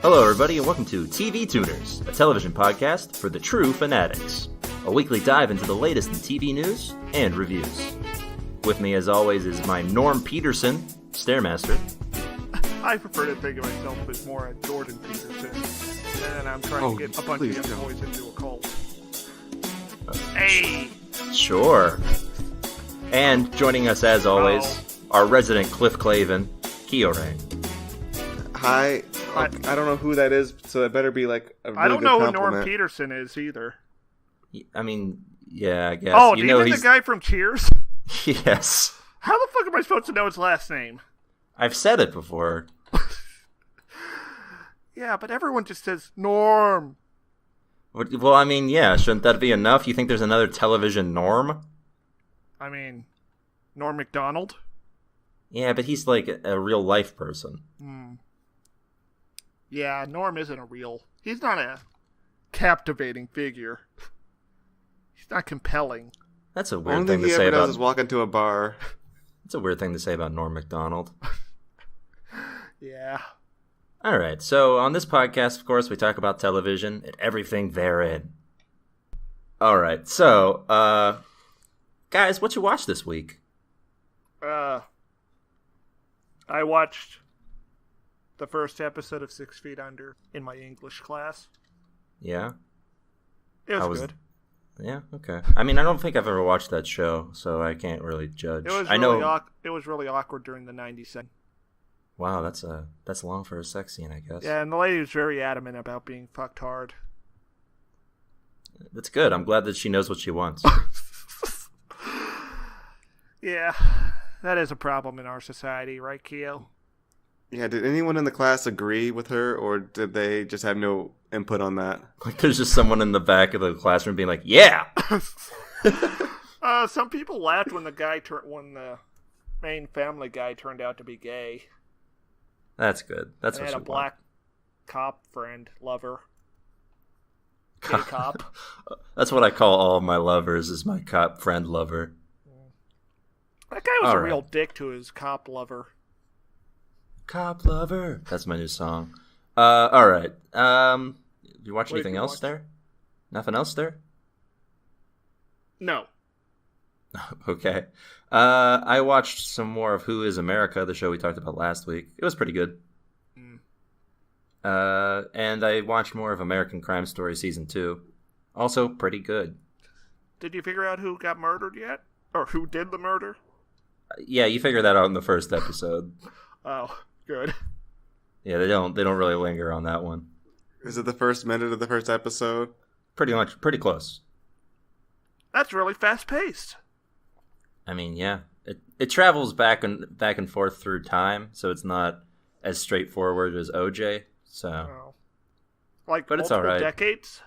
Hello, everybody, and welcome to TV Tuners, a television podcast for the true fanatics. A weekly dive into the latest in TV news and reviews. With me, as always, is my Norm Peterson, Stairmaster. I prefer to think of myself as more a Jordan Peterson, and I'm trying to get a bunch of young boys into a cult. Hey! Sure. And joining us, as always, our resident Cliff Clavin, Kiorein. Hi. I don't know who that is, so it better be like a really I don't good know who compliment. Norm Peterson is either. I mean, yeah, I guess. Oh, you do know you mean he's the guy from Cheers? Yes. How the fuck am I supposed to know his last name? I've said it before. Yeah, but everyone just says Norm. Well, I mean, yeah, shouldn't that be enough? You think there's another television Norm? I mean, Norm MacDonald? Yeah, but he's like a real life person. Yeah, Norm isn't he's not a captivating figure. He's not compelling. That's a weird Only thing thing to he say ever does about. is walk into a bar. It's a weird thing to say about Norm Macdonald. Yeah. All right, so on this podcast, of course, we talk about television and everything therein. All right, so, guys, what you watched this week? I watched the first episode of 6 Feet Under in my English class. Yeah? It was good. Yeah, okay. I mean, I don't think I've ever watched that show, so I can't really judge. It was I know. It was really awkward during the 90s. Wow, that's long for a sex scene, I guess. Yeah, and the lady was very adamant about being fucked hard. That's good. I'm glad that she knows what she wants. Yeah, that is a problem in our society, right, Keo? Yeah, did anyone in the class agree with her, or did they just have no input on that? Like, there's just someone in the back of the classroom being like, "Yeah." Some people laughed when the main family guy turned out to be gay. That's good. That's and what had she a black cop friend, lover. Gay cop. That's what I call all of my lovers, is my cop friend lover. That guy was All a right. real dick to his cop lover. Cop lover. That's my new song. All right. You watch anything else there? Nothing else there? No. Okay. I watched some more of Who is America, the show we talked about last week. It was pretty good. And I watched more of American Crime Story Season 2. Also pretty good. Did you figure out who got murdered yet? Or who did the murder? Yeah, you figured that out in the first episode. Oh, good. Yeah, they don't really linger on that one. Is it the first minute of the first episode? Pretty close. That's really fast-paced. I mean, yeah. It travels back and forth through time, so it's not as straightforward as OJ. So, Oh. Like, but it's multiple all right. decades?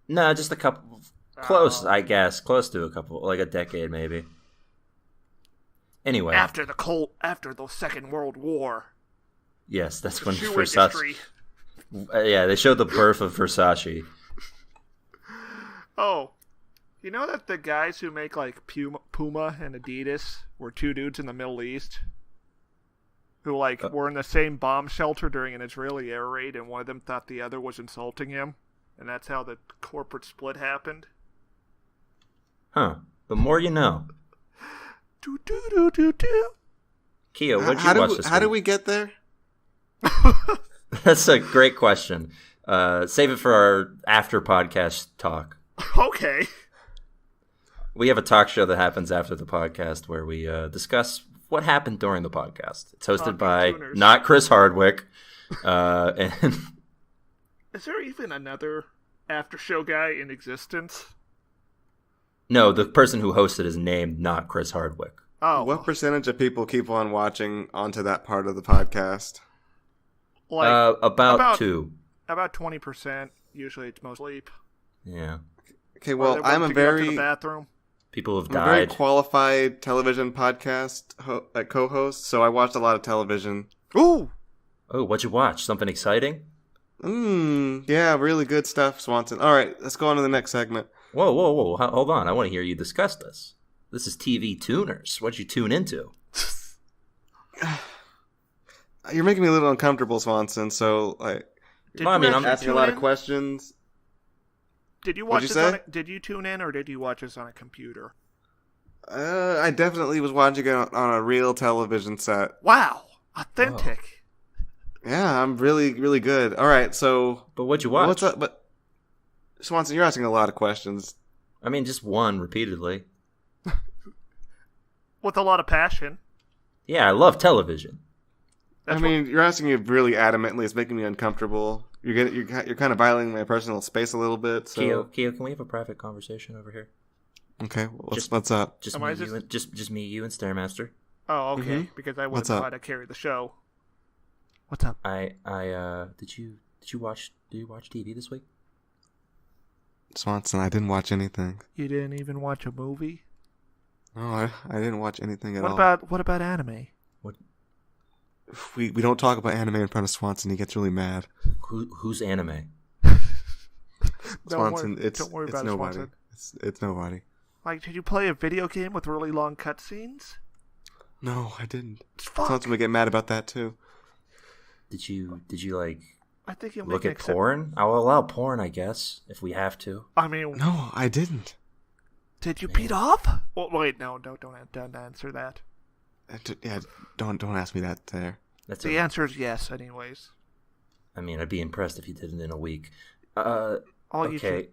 No, just a couple. Close, I guess. Close to a couple, like a decade maybe. Anyway. After the Second World War. Yes, that's when Shoe Versace. industry. Yeah, they showed the birth of Versace. Oh. You know that the guys who make, like, Puma and Adidas were two dudes in the Middle East? Who, like, were in the same bomb shelter during an Israeli air raid, and one of them thought the other was insulting him? And that's how the corporate split happened? Huh. The more you know. Do-do-do-do-do. Kia, what'd you watch this week? How do we get there? That's a great question. Save it for our after podcast talk. Okay. We have a talk show that happens after the podcast where we discuss what happened during the podcast. It's hosted by Tuners. not Chris Hardwick. And Is there even another after show guy in existence? no, the person who hosted is named not Chris Hardwick. Oh, What percentage of people keep on watching onto that part of the podcast? like About 2. about 20%. Usually, it's most sleep. Yeah. Okay, Or well, they I'm went a to go to very, the bathroom. People have I'm a very died. qualified television podcast co-host, so I watched a lot of television. Ooh, Oh, what'd you watch? Something exciting? Yeah, really good stuff, Swanson. All right, let's go on to the next segment. Whoa. Hold on. I want to hear you discuss this. This is TV Tuners. What'd you tune into? You're making me a little uncomfortable, Swanson. So, like, I'm asking a lot of questions. Did you watch this did you tune in, or did you watch this on a computer? I definitely was watching it on a real television set. Wow, authentic. Oh. Yeah, I'm really, really good. All right, so. But what'd you watch? What's up? But Swanson, you're asking a lot of questions. I mean, just one repeatedly. With a lot of passion. Yeah, I love television. You're asking me really adamantly. It's making me uncomfortable. You're kind of violating my personal space a little bit. So. Keo, can we have a private conversation over here? Okay, what's up? Just me, you, and Stairmaster. Oh, okay. Mm-hmm. Because I wouldn't try to carry the show. What's up? Did you watch TV this week? Swanson, I didn't watch anything. You didn't even watch a movie? No, I didn't watch anything at all. What about anime? What? We don't talk about anime in front of Swanson. He gets really mad. Who's anime? Swanson, don't worry about nobody. Swanson. It's nobody. Like, did you play a video game with really long cutscenes? No, I didn't. Fuck. Swanson would get mad about that too. Did you like? I think you'll look at porn. I'll allow porn, I guess, if we have to. I mean, no, I didn't. Did you beat off? Well, wait, no, don't answer that. Yeah, don't ask me that there. The answer is yes, anyways. I mean, I'd be impressed if you did it in a week. Okay.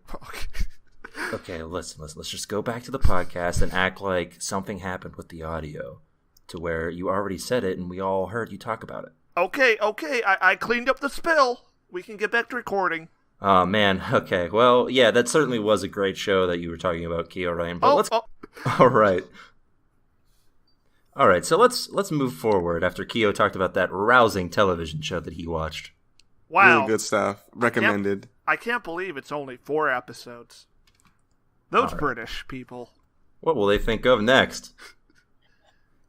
Okay, listen. Let's just go back to the podcast and act like something happened with the audio, to where you already said it and we all heard you talk about it. Okay. I cleaned up the spill. We can get back to recording. Oh, man. Okay. Well, yeah, that certainly was a great show that you were talking about, Kiorein. But All right. All right, so let's move forward after Keo talked about that rousing television show that he watched. Wow. Really good stuff. Recommended. I can't believe it's only 4 episodes. Those British people. What will they think of next?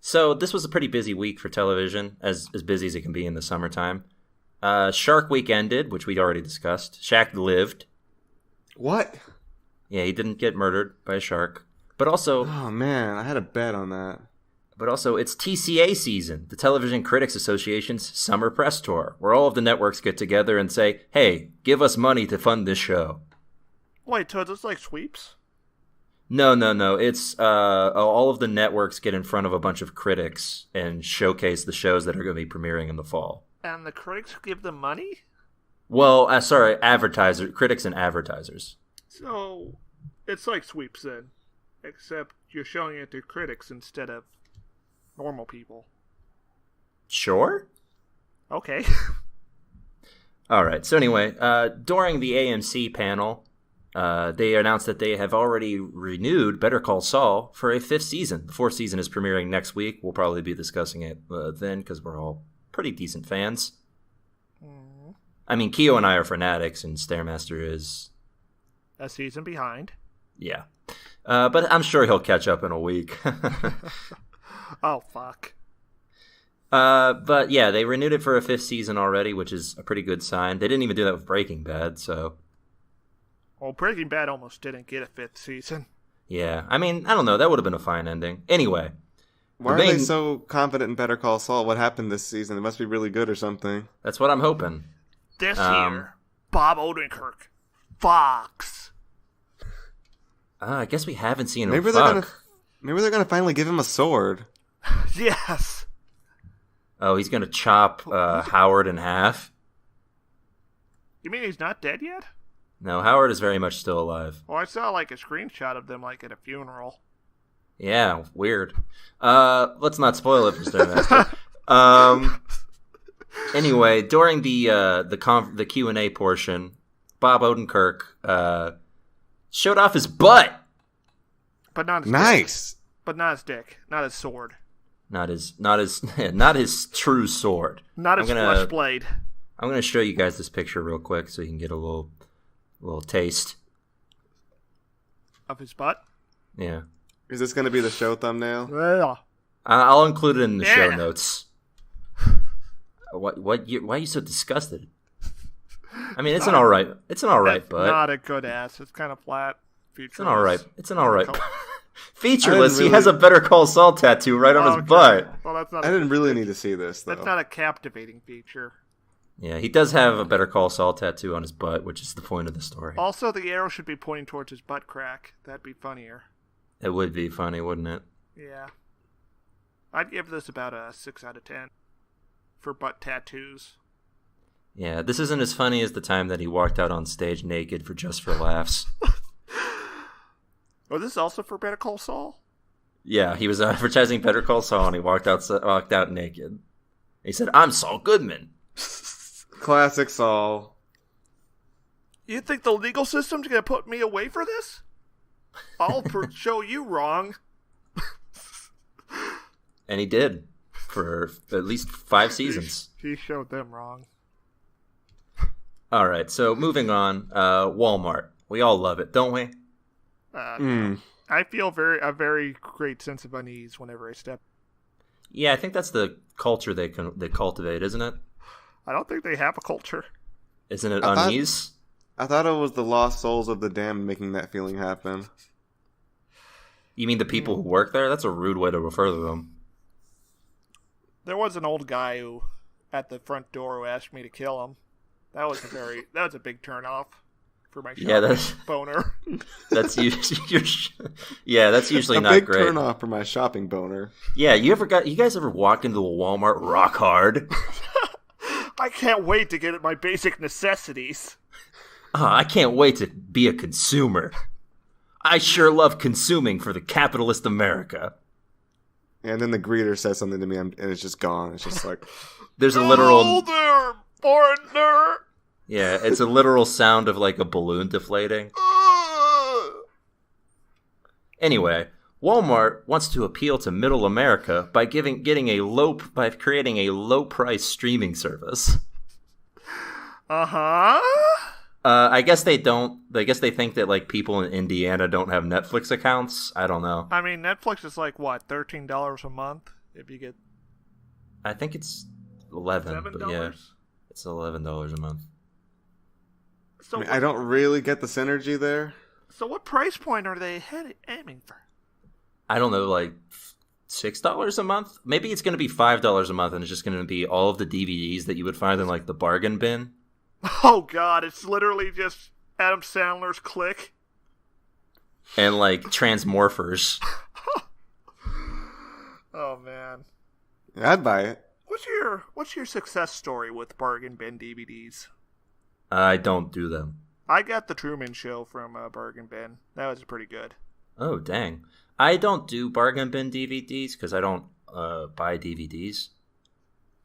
So this was a pretty busy week for television, as busy as it can be in the summertime. Shark Week ended, which we'd already discussed. Shaq lived. What? Yeah, he didn't get murdered by a shark. But also... Oh, man, I had a bet on that. But also, it's TCA season, the Television Critics Association's summer press tour, where all of the networks get together and say, hey, give us money to fund this show. Wait, so it's like sweeps? No. It's all of the networks get in front of a bunch of critics and showcase the shows that are going to be premiering in the fall. And the critics give them money? Well, critics and advertisers. So, it's like sweeps then, except you're showing it to critics instead of normal people. Sure. Okay. All right. So anyway, during the AMC panel, they announced that they have already renewed Better Call Saul for a 5th season. The 4th season is premiering next week. We'll probably be discussing it then because we're all pretty decent fans. Mm. I mean, Keo and I are fanatics, and Stairmaster is a season behind. Yeah. But I'm sure he'll catch up in a week. Oh, fuck. But yeah, they renewed it for a 5th season already, which is a pretty good sign. They didn't even do that with Breaking Bad, so... Well, Breaking Bad almost didn't get a 5th season. Yeah, I mean, I don't know. That would have been a fine ending. Anyway. Why are they so confident in Better Call Saul? What happened this season? It must be really good or something. That's what I'm hoping. This year, Bob Odenkirk. Fox. I guess we haven't seen him Maybe they're gonna finally give him a sword. Yes. Oh, he's gonna chop Howard in half? You mean he's not dead yet? No, Howard is very much still alive. Well, I saw like a screenshot of them like at a funeral. Yeah, weird. Let's not spoil it for Stairmaster. Anyway, during the Q&A portion, Bob Odenkirk showed off his butt. But not his nice. Dick. But not his dick. Not his sword. Not his true sword. Not his flesh blade. I'm gonna show you guys this picture real quick so you can get a little taste of his butt. Yeah. Is this gonna be the show thumbnail? Yeah. I'll include it in the show notes. Why are you so disgusted? I mean, it's an alright butt. Not a good ass. It's kind of flat. It's an alright. Featureless. He has a Better Call Saul tattoo right on his butt. Well, that's not. I didn't really need to see this, though. That's not a captivating feature. Yeah, he does have a Better Call Saul tattoo on his butt, which is the point of the story. Also, the arrow should be pointing towards his butt crack. That'd be funnier. It would be funny, wouldn't it? Yeah. I'd give this about a 6 out of 10 for butt tattoos. Yeah, this isn't as funny as the time that he walked out on stage naked for Just for Laughs. Oh, this is also for Better Call Saul? Yeah, he was advertising Better Call Saul, and he walked out naked. He said, "I'm Saul Goodman." Classic Saul. You think the legal system's gonna put me away for this? I'll show you wrong. And he did for at least 5 seasons. He showed them wrong. All right, so moving on. Walmart. We all love it, don't we? I feel a very great sense of unease whenever I step. Yeah, I think that's the culture they cultivate, isn't it? I don't think they have a culture. Isn't it unease? I thought it was the lost souls of the damned making that feeling happen. You mean the people who work there? That's a rude way to refer to them. There was an old guy who, at the front door, who asked me to kill him. That was a big turnoff for my boner. That's usually not big great. Turn off for my shopping boner. Yeah, you guys ever walk into a Walmart rock hard? I can't wait to get at my basic necessities. I can't wait to be a consumer. I sure love consuming for the capitalist America. And then the greeter says something to me, and it's just gone. It's just like... There's a literal... Hello there, partner! Yeah, it's a literal sound of like a balloon deflating. Anyway, Walmart wants to appeal to middle America by creating a low price streaming service. I guess they don't. I guess they think that like people in Indiana don't have Netflix accounts. I don't know. I mean, Netflix is like what, $13 a month if you get. I think it's $11. $7? But yeah, it's $11 a month. So I don't really get the synergy there. So what price point are they aiming for? I don't know, like $6 a month. Maybe it's going to be $5 a month, and it's just going to be all of the DVDs that you would find in like the bargain bin. Oh God, it's literally just Adam Sandler's Click. And like Transmorphers. Oh man. Yeah, I'd buy it. What's your success story with bargain bin DVDs? I don't do them. I got the Truman Show from Bargain Bin. That was pretty good. Oh dang! I don't do bargain bin DVDs because I don't buy DVDs.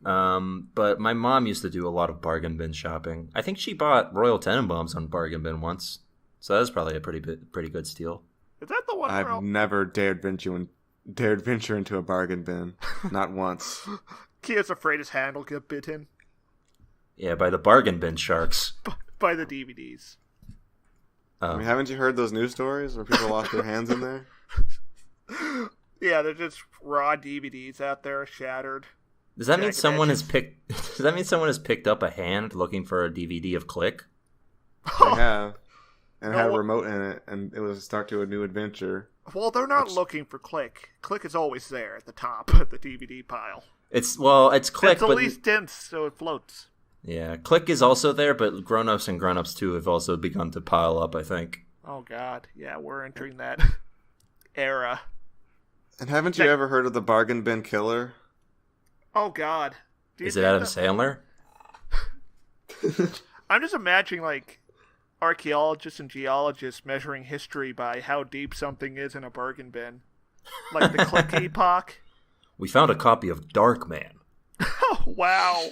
But my mom used to do a lot of bargain bin shopping. I think she bought Royal Tenenbaums on bargain bin once, so that was probably a pretty good steal. Is that the one? I've never dared venture into a bargain bin, not once. Kia's afraid his hand will get bitten. Yeah, by the bargain bin sharks. By the DVDs. I mean, haven't you heard those news stories where people lost their hands in there? Yeah, they're just raw DVDs out there, shattered. Does that mean someone has picked? Does that mean someone has picked up a hand looking for a DVD of Click? They have, and it had a remote in it, and it was a start to a new adventure. Well, they're not looking for Click. Click is always there at the top of the DVD pile. It's Click, it's the least dense, so it floats. Yeah, Click is also there, but Grown Ups and Grown Ups 2 have also begun to pile up, I think. Oh God, yeah, we're entering that era. And haven't you ever heard of the Bargain Bin Killer? Oh God, is it Adam Sandler? I'm just imagining like archaeologists and geologists measuring history by how deep something is in a bargain bin, like the Click epoch. We found a copy of Darkman. Oh wow.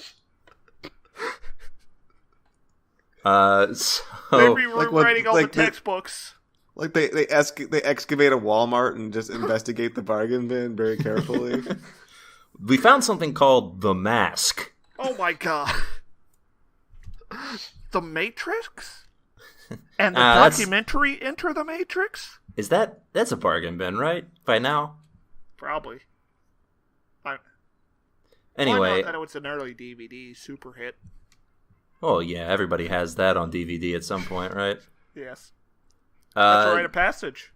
So they'd be rewriting all the textbooks. Like they excavate a Walmart and just investigate the bargain bin very carefully. We found something called The Mask. Oh my God. The Matrix? And the documentary Enter the Matrix? That's a bargain bin, right? By now? Probably. Anyway. I know it's an early DVD super hit. Oh yeah, everybody has that on DVD at some point, right? Yes. That's a rite of passage.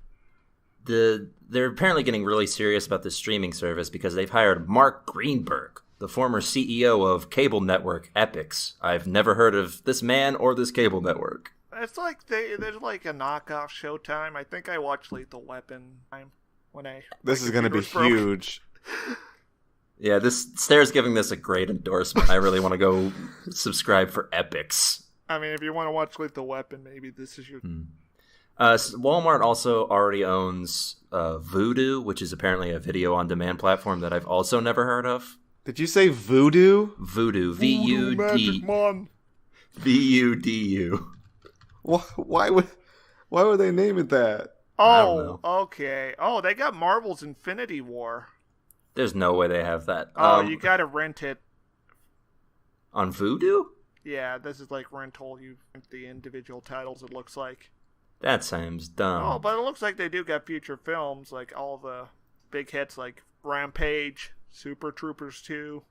they're apparently getting really serious about this streaming service because they've hired Mark Greenberg, the former CEO of cable network Epix. I've never heard of this man or this cable network. It's like there's like a knockoff Showtime. I think I watched Lethal Weapon when I. This is going to be huge. Yeah, Stair's giving this a great endorsement. I really want to go subscribe for Epix. I mean, if you want to watch Lethal Weapon, maybe this is your... Walmart also already owns Vudu, which is apparently a video-on-demand platform that I've also never heard of. Did you say Voodoo? Vudu. Magic Man. V-U-D-U. Why would they name it that? Oh, okay. Oh, they got Marvel's Infinity War. There's no way they have that. Oh, you gotta rent it. On Vudu? Yeah, this is like rental. You rent the individual titles, it looks like. That seems dumb. Oh, but it looks like they do got future films, like all the big hits like Rampage, Super Troopers 2,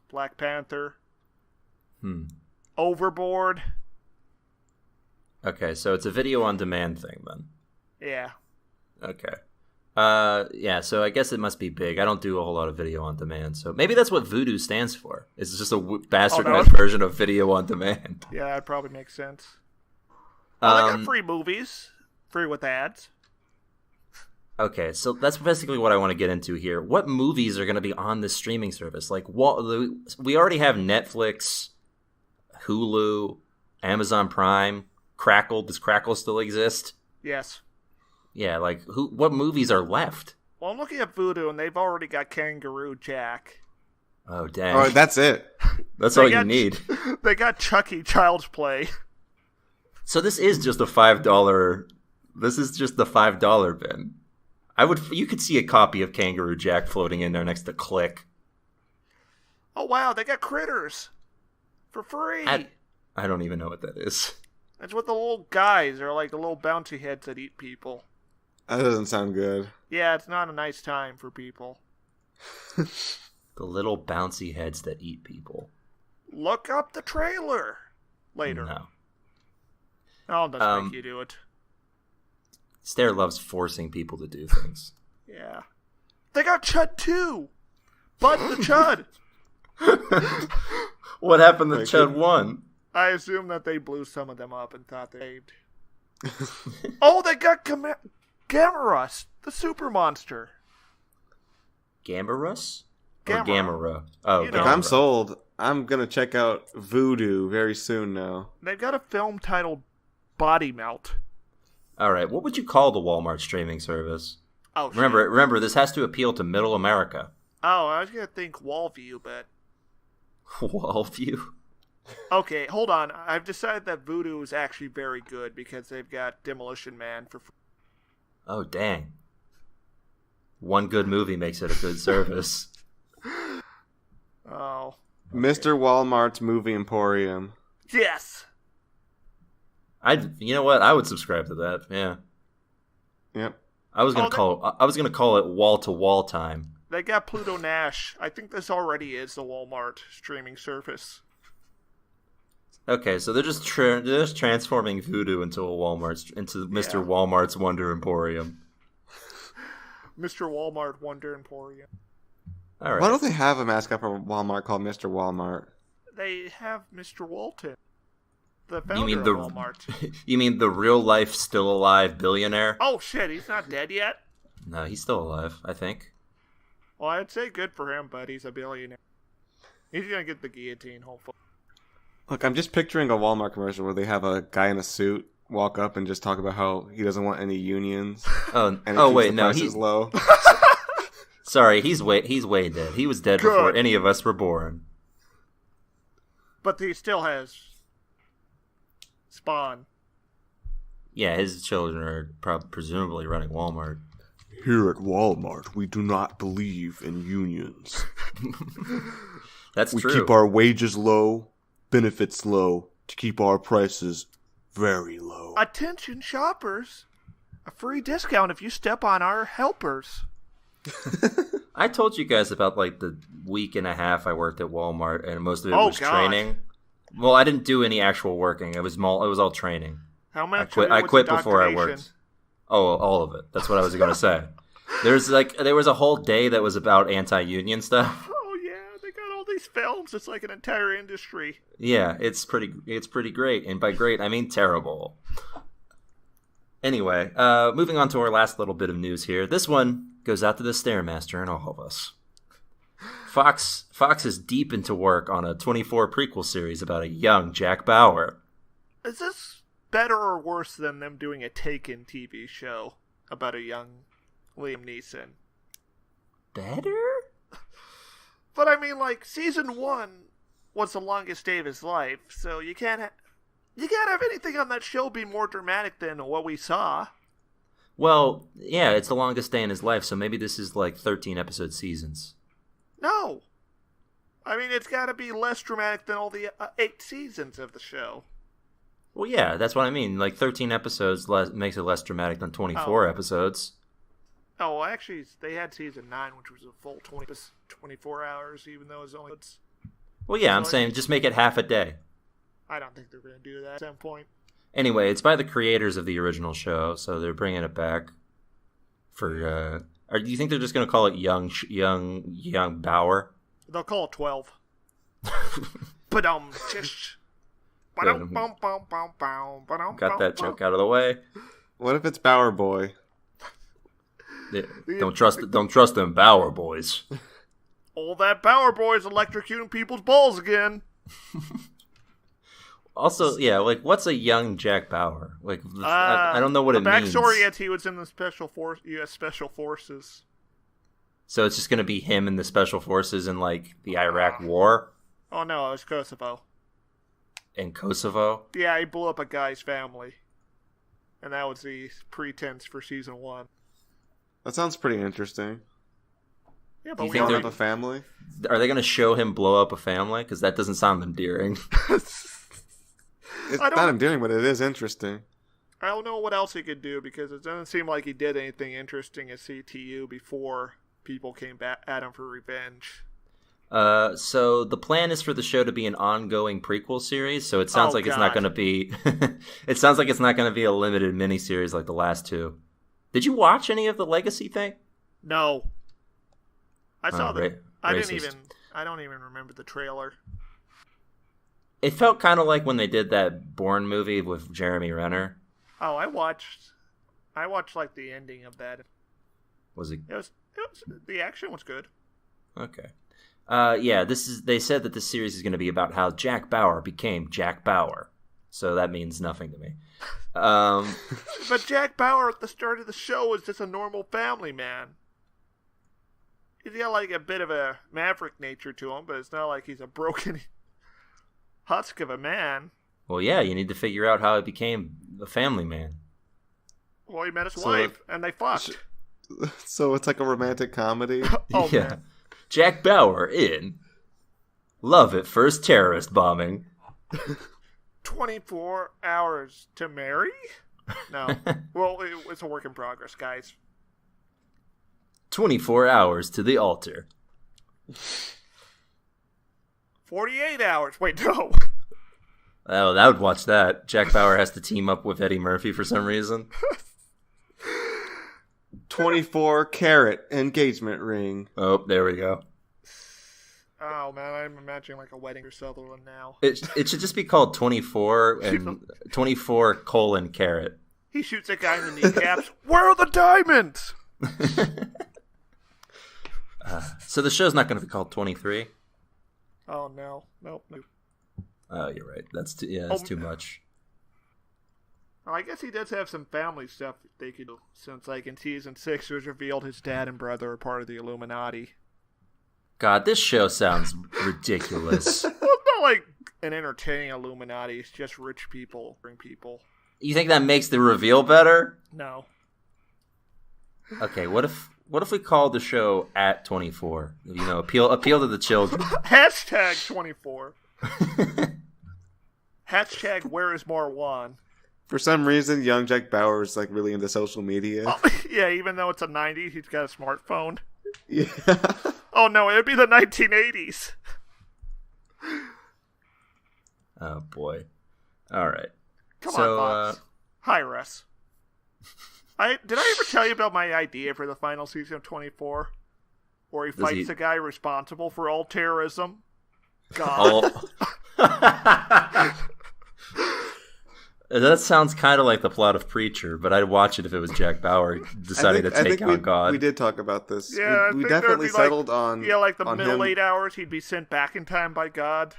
Black Panther, Overboard. Okay, so it's a video-on-demand thing then. Yeah. Okay. Yeah, so I guess it must be big. I don't do a whole lot of video on demand, so maybe that's what Vudu stands for. It's just a bastardized version of video on demand. Yeah, that probably makes sense. Well, they got free movies, free with ads. Okay, so that's basically what I want to get into here. What movies are going to be on this streaming service? Like, we already have Netflix, Hulu, Amazon Prime, Crackle. Does Crackle still exist? Yes. Yeah, like, what movies are left? Well, I'm looking at Vudu, and they've already got Kangaroo Jack. Oh, dang. Oh, that's it. That's all you need. They got Chucky Child's Play. So this is just a $5... This is just the $5 bin. You could see a copy of Kangaroo Jack floating in there next to Click. Oh, wow, they got Critters. For free. I don't even know what that is. That's what the little guys are, like the little bouncy heads that eat people. That doesn't sound good. Yeah, it's not a nice time for people. The little bouncy heads that eat people. Look up the trailer later. No. I'll just make you do it. Stair loves forcing people to do things. Yeah. They got Chud 2! Bud the Chud! What happened to Chud 1? I assume that they blew some of them up and thought they saved. Oh, they got Gamorus, the super monster. Gamorus? Or Gamera. Gamera? Oh, You know. Gamera. I'm sold. I'm going to check out Voodoo very soon now. They've got a film titled Body Melt. All right, what would you call the Walmart streaming service? Oh, shit. Remember, this has to appeal to Middle America. Oh, I was going to think Wallview, but... Wallview? Okay, hold on. I've decided that Voodoo is actually very good because they've got Demolition Man for free. Oh, dang. One good movie makes it a good service. Oh. Okay. Mr. Walmart's Movie Emporium. Yes! You know what? I would subscribe to that. Yeah. Yep. I was gonna call it wall to wall time. They got Pluto Nash. I think this already is the Walmart streaming service. Okay, so they're just transforming Voodoo into Mr. Walmart's Wonder Emporium. Mr. Walmart Wonder Emporium. All right. Why don't they have a mascot for Walmart called Mr. Walmart? They have Mr. Walton, the founder of Walmart. You mean the real life still alive billionaire? Oh shit, he's not dead yet? No, he's still alive, I think. Well, I'd say good for him, but he's a billionaire. He's gonna get the guillotine, hopefully. Look, I'm just picturing a Walmart commercial where they have a guy in a suit walk up and just talk about how he doesn't want any unions. Wait, no, he's low. Sorry, he's way dead. He was dead before any of us were born. But he still has Spawn. Yeah, his children are presumably running Walmart. Here at Walmart, we do not believe in unions. That's we true. keep our wages low, benefits low, to keep our prices very low. Attention shoppers! A free discount if you step on our helpers. I told you guys about like the week and a half I worked at Walmart, and most of it was training. Well, I didn't do any actual working. It was all training. How much? I quit before I worked. Oh, all of it. That's what I was going to say. There was a whole day that was about anti-union stuff. Oh yeah, they got all these films. It's like an entire industry. Yeah, it's pretty great, and by great I mean terrible. Anyway, moving on to our last little bit of news here. This one goes out to the Stairmaster and all of us. Fox is deep into work on a 24 prequel series about a young Jack Bauer. Is this better or worse than them doing a Taken TV show about a young Liam Neeson? Better? But I mean, like, season 1 was the longest day of his life, so you can't have anything on that show be more dramatic than what we saw. Well, yeah, it's the longest day in his life, so maybe this is like 13 episode seasons. No. I mean, it's got to be less dramatic than all the 8 seasons of the show. Well, yeah, that's what I mean. Like, 13 episodes makes it less dramatic than 24 episodes. Oh, well, actually, they had season 9, which was a full 24 hours, even though it was only... Well, yeah, I'm saying just make it half a day. I don't think they're going to do that at some point. Anyway, it's by the creators of the original show, so they're bringing it back for... do you think they're just going to call it young Bauer? They'll call it 12. Got that joke out of the way. What if it's Bauer Boy? Yeah, don't trust them Bauer boys. All that Bauer Boy's electrocuting people's balls again. Also, yeah, like, what's a young Jack Bauer? Like, I don't know what it means. The backstory is he was in the U.S. Special Forces. So it's just going to be him in the Special Forces in, like, the Iraq War? Oh, no, it was Kosovo. In Kosovo? Yeah, he blew up a guy's family. And that was the pretense for season 1. That sounds pretty interesting. Yeah, but blow up a family? Are they going to show him blow up a family? Because that doesn't sound endearing. It's not endearing, but it is interesting. I don't know what else he could do, because it doesn't seem like he did anything interesting at CTU before people came back at him for revenge. So the plan is for the show to be an ongoing prequel series. So it sounds it's not going to be. It sounds like it's not going to be a limited miniseries like the last 2. Did you watch any of the Legacy thing? No. I saw I don't even remember the trailer. It felt kind of like when they did that Bourne movie with Jeremy Renner. Oh, I watched like the ending of that. Was it? It was the action was good. Okay. Yeah, they said that this series is going to be about how Jack Bauer became Jack Bauer. So that means nothing to me. But Jack Bauer at the start of the show was just a normal family man. He's got like a bit of a maverick nature to him, but it's not like he's a broken husk of a man. Well, yeah, you need to figure out how he became a family man. Well, he met his wife, and they fucked. So it's like a romantic comedy? Oh, yeah. Man. Jack Bauer in Love at First Terrorist Bombing. 24 hours to marry? No. Well, it's a work in progress, guys. 24 hours to the altar. 48 hours. Wait, no. Oh, I would watch that. Jack Bauer has to team up with Eddie Murphy for some reason. 24 carat engagement ring. Oh, there we go. Oh, man, I'm imagining like a wedding for Sutherland now. It should just be called 24 and 24 carat. He shoots a guy in the kneecaps. Where are the diamonds? So the show's not going to be called 23? Oh, no. Nope. Oh, you're right. That's too much. Well, I guess he does have some family stuff they could do, since like in season 6 it was revealed his dad and brother are part of the Illuminati. God, this show sounds ridiculous. Well, it's not like an entertaining Illuminati. It's just rich people bring people. You think that makes the reveal better? No. Okay, what if we called the show at 24? You know, appeal to the children. Hashtag 24. Hashtag where is Marwan? For some reason, young Jack Bauer is like really into social media. Oh, yeah, even though it's a 90s, he's got a smartphone. Yeah. Oh no, it'd be the 1980s. Oh boy. All right. Come on, Fox. Hire us. Did I ever tell you about my idea for the final season of 24? Where he fights the guy responsible for all terrorism? God. That sounds kind of like the plot of Preacher, but I'd watch it if it was Jack Bauer deciding to take out God. We did talk about this. Yeah, we definitely settled on. Yeah, like the middle him. 8 hours, he'd be sent back in time by God.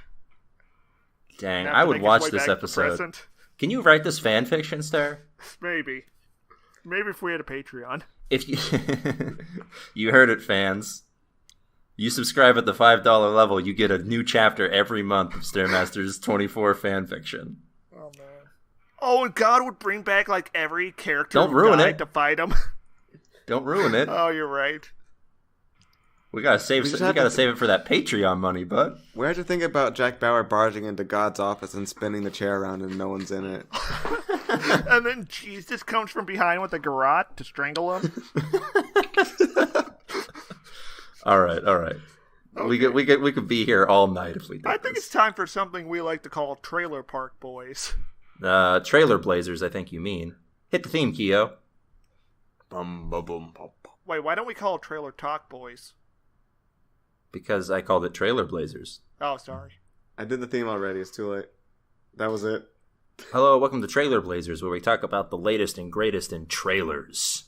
Dang, I would watch this episode. Can you write this fan fiction, Star? Maybe if we had a Patreon. If you you heard it, fans. You subscribe at the $5 level, you get a new chapter every month of Stairmaster's 24 fan fiction. Oh man. Oh, and God would bring back like every character. Don't ruin it to fight him. Don't ruin it. Oh, you're right. We gotta save it for that Patreon money, bud. We have to think about Jack Bauer barging into God's office and spinning the chair around and no one's in it. And then Jesus comes from behind with a garrote to strangle him. All right. Okay. We could be here all night if we did. I think it's time for something we like to call Trailer Park Boys. Trailer Blazers, I think you mean. Hit the theme, Keo. Bum, bum, bum, bum. Wait, why don't we call it Trailer Talk Boys? Because I called it Trailer Blazers. Oh, sorry. I did the theme already. It's too late. That was it. Hello, welcome to Trailer Blazers, where we talk about the latest and greatest in trailers.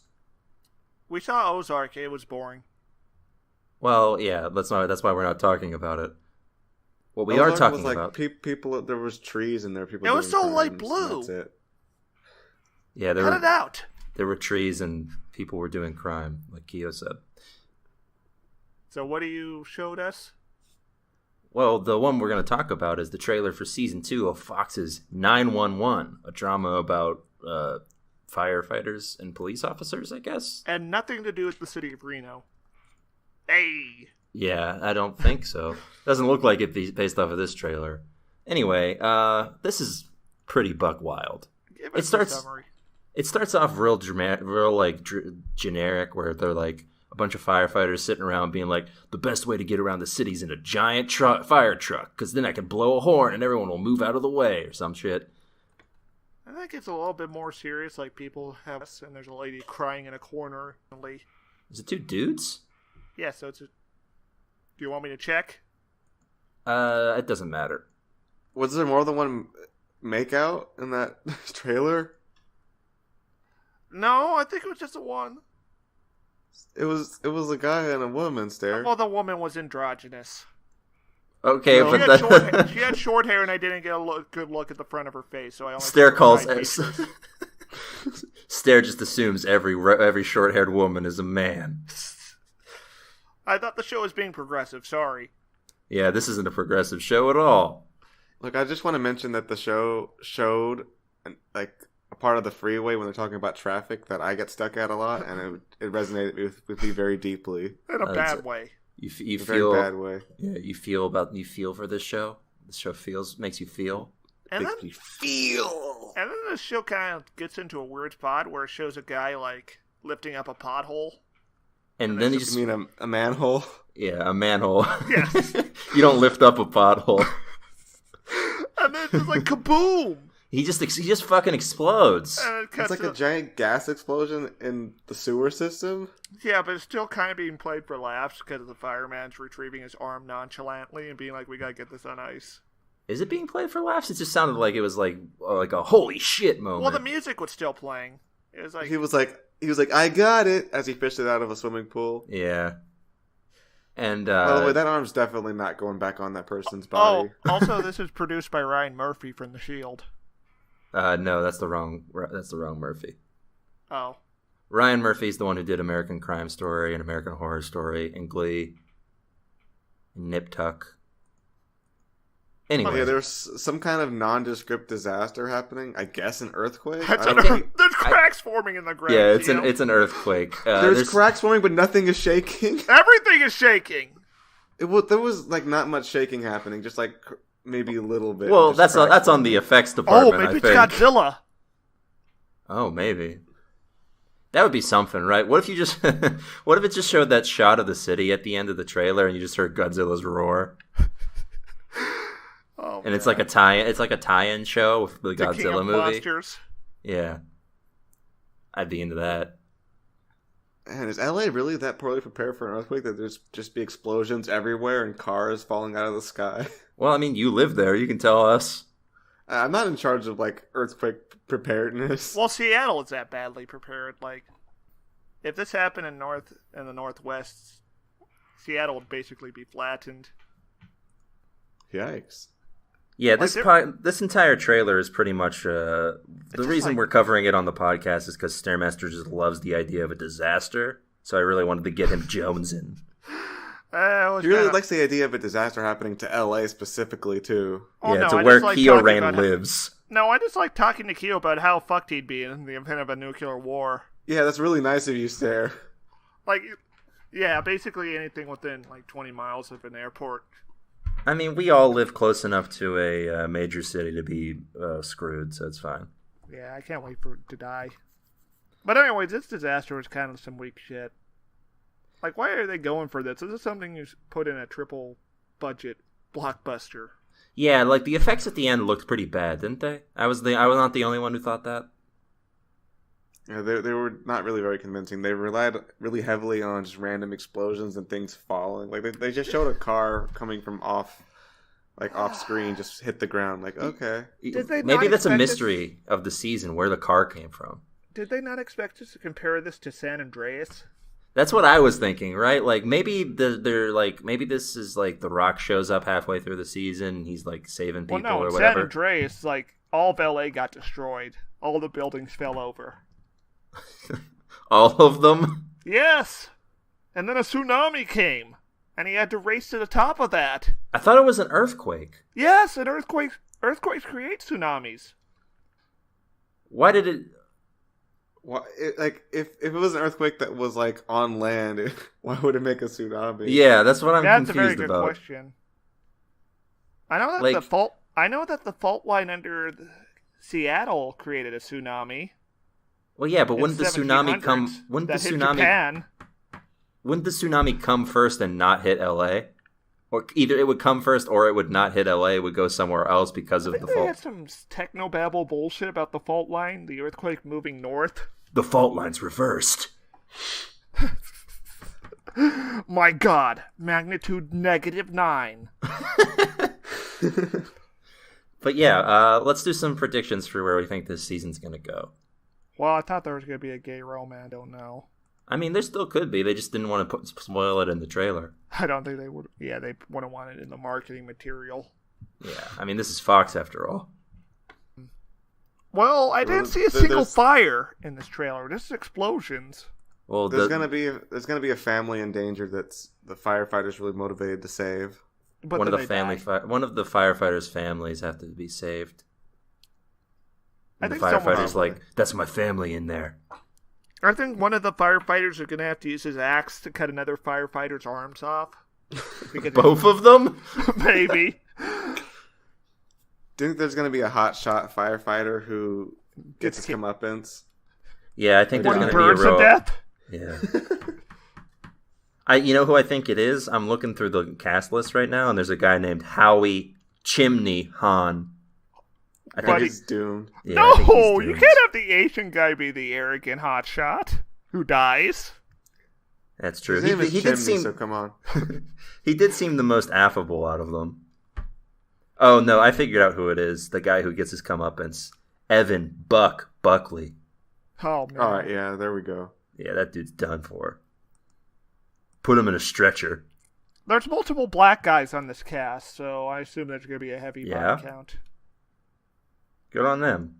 We saw Ozark. It was boring. Well, yeah, that's why we're not talking about it. What we are talking about... people. There was trees in there. People. It was so crimes, light blue. That's it. Yeah, Cut it out. There were trees and people were doing crime, like Keo said. So what you showed us? Well, the one we're going to talk about is the trailer for Season 2 of Fox's 911, a drama about firefighters and police officers, I guess? And nothing to do with the city of Reno. Hey! Yeah, I don't think so. Doesn't look like it based off of this trailer. Anyway, this is pretty buck wild. Give us a summary. It starts off real dramatic, generic, where they're like a bunch of firefighters sitting around being like, the best way to get around the city's in a giant fire truck, because then I can blow a horn and everyone will move out of the way, or some shit. I think it's a little bit more serious, like people have, and there's a lady crying in a corner. Is it two dudes? Yeah, so it's a... Do you want me to check? It doesn't matter. Was there more than one makeout in that trailer? No, I think it was just the one. It was a guy and a woman, Stair. Well, the woman was androgynous. Okay, No. but She had short hair, and I didn't get a good look at the front of her face, so I only... Stair calls... Stair just assumes every short-haired woman is a man. I thought the show was being progressive, sorry. Yeah, this isn't a progressive show at all. Look, I just want to mention that the show showed, like, a part of the freeway when they're talking about traffic that I get stuck at a lot, and it resonated with me very deeply. In a bad way. You In a feel... very bad way. Yeah, you feel for this show? This show makes you feel? And Makes then, me feel. and then the show kind of gets into a weird spot where it shows a guy, like, lifting up a pothole. And then you You mean a manhole? Yeah, a manhole. Yes. You don't lift up a pothole. And then it's just like, kaboom! He just fucking explodes. And it cuts It's like a to- giant gas explosion in the sewer system. Yeah, but it's still kind of being played for laughs because the fireman's retrieving his arm nonchalantly and being like, we gotta get this on ice. Is it being played for laughs? It just sounded like it was like a holy shit moment. Well, the music was still playing. It was like... He was like, I got it, as he fished it out of a swimming pool. Yeah. And By the way, that arm's definitely not going back on that person's body. Oh, also, this is produced by Ryan Murphy from The Shield. no, that's the wrong Murphy. Oh. Ryan Murphy's the one who did American Crime Story and American Horror Story and Glee and Nip Tuck. Anyway. Oh, yeah, there's some kind of nondescript disaster happening. I guess an earthquake. There's cracks forming in the ground. Yeah, it's an earthquake. There's cracks forming, but nothing is shaking. Everything is shaking. There was like not much shaking happening, just like maybe a little bit. Well, just that's on the effects department. Oh, maybe I it's think. Godzilla. Oh, maybe. That would be something, right? What if it just showed that shot of the city at the end of the trailer and you just heard Godzilla's roar? Oh, and it's like a tie-in show with the Godzilla King of movie. Monsters. Yeah. I'd be into that. And is LA really that poorly prepared for an earthquake that there's just be explosions everywhere and cars falling out of the sky? Well, I mean, you live there. You can tell us. I'm not in charge of, like, earthquake preparedness. Well, Seattle is that badly prepared. Like, if this happened in the Northwest, Seattle would basically be flattened. Yikes. Yeah, this entire trailer is pretty much the reason we're covering it on the podcast is because Stairmaster just loves the idea of a disaster. So I really wanted to get him jonesing. He really likes the idea of a disaster happening to LA specifically, too. Oh, yeah, no, to I where just like Kiorein lives. No, I just like talking to Keo about how fucked he'd be in the event of a nuclear war. Yeah, that's really nice of you, Stair. Like, yeah, basically anything within, like, 20 miles of an airport. I mean, we all live close enough to a major city to be screwed, so it's fine. Yeah, I can't wait for it to die. But anyways, this disaster was kind of some weak shit. Like, why are they going for this? This is something you put in a triple budget blockbuster. Yeah, like the effects at the end looked pretty bad, didn't they? I was not the only one who thought that. Yeah, they were not really very convincing. They relied really heavily on just random explosions and things falling. Like they just showed a car coming from off screen, just hit the ground. Like, okay, maybe that's a mystery of the season where the car came from. Did they not expect us to compare this to San Andreas? That's what I was thinking, right? Like maybe maybe this is like The Rock shows up halfway through the season and he's like saving people or whatever. San Andreas, like all of LA got destroyed. All the buildings fell over. All of them? Yes. And then a tsunami came, and he had to race to the top of that. I thought it was an earthquake. Yes, and earthquakes create tsunamis. Why did it? Well, if it was an earthquake that was like on land, why would it make a tsunami? Yeah, that's what I'm confused about. That's a very good question. I know that the fault line under Seattle created a tsunami. Well, yeah, but wouldn't the tsunami come? Wouldn't the tsunami come first and not hit LA? Or either it would come first or it would not hit LA. It would go somewhere else because of the fault. They had some technobabble bullshit about the fault line, the earthquake moving north. The fault line's reversed. My God, magnitude -9. But yeah, let's do some predictions for where we think this season's gonna go. Well, I thought there was gonna be a gay romance. I don't know. I mean, there still could be. They just didn't want to spoil it in the trailer. I don't think they would. Yeah, they wouldn't want it in the marketing material. Yeah, I mean, this is Fox after all. Well, I didn't see a single fire in this trailer. This is explosions. Well, there's gonna be a family in danger that's the firefighters really motivated to save. But one of the firefighters' families have to be saved. And the firefighter's like, "That's my family in there." I think one of the firefighters are going to have to use his axe to cut another firefighter's arms off. Both of them? Maybe. Do you think there's going to be a hotshot firefighter who gets his comeuppance? Yeah, I think there's going to be a real... death? Yeah. You know who I think it is? I'm looking through the cast list right now, and there's a guy named Howie Chimney Han. I think he's doomed. Yeah, no, you can't have the Asian guy be the arrogant hotshot who dies. That's true. His name is Chimney, so come on. He did seem the most affable out of them. Oh, no, I figured out who it is. The guy who gets his comeuppance. Evan Buckley. Oh, man. All right, yeah, there we go. Yeah, that dude's done for. Put him in a stretcher. There's multiple black guys on this cast, so I assume there's going to be a heavy body count. Good on them.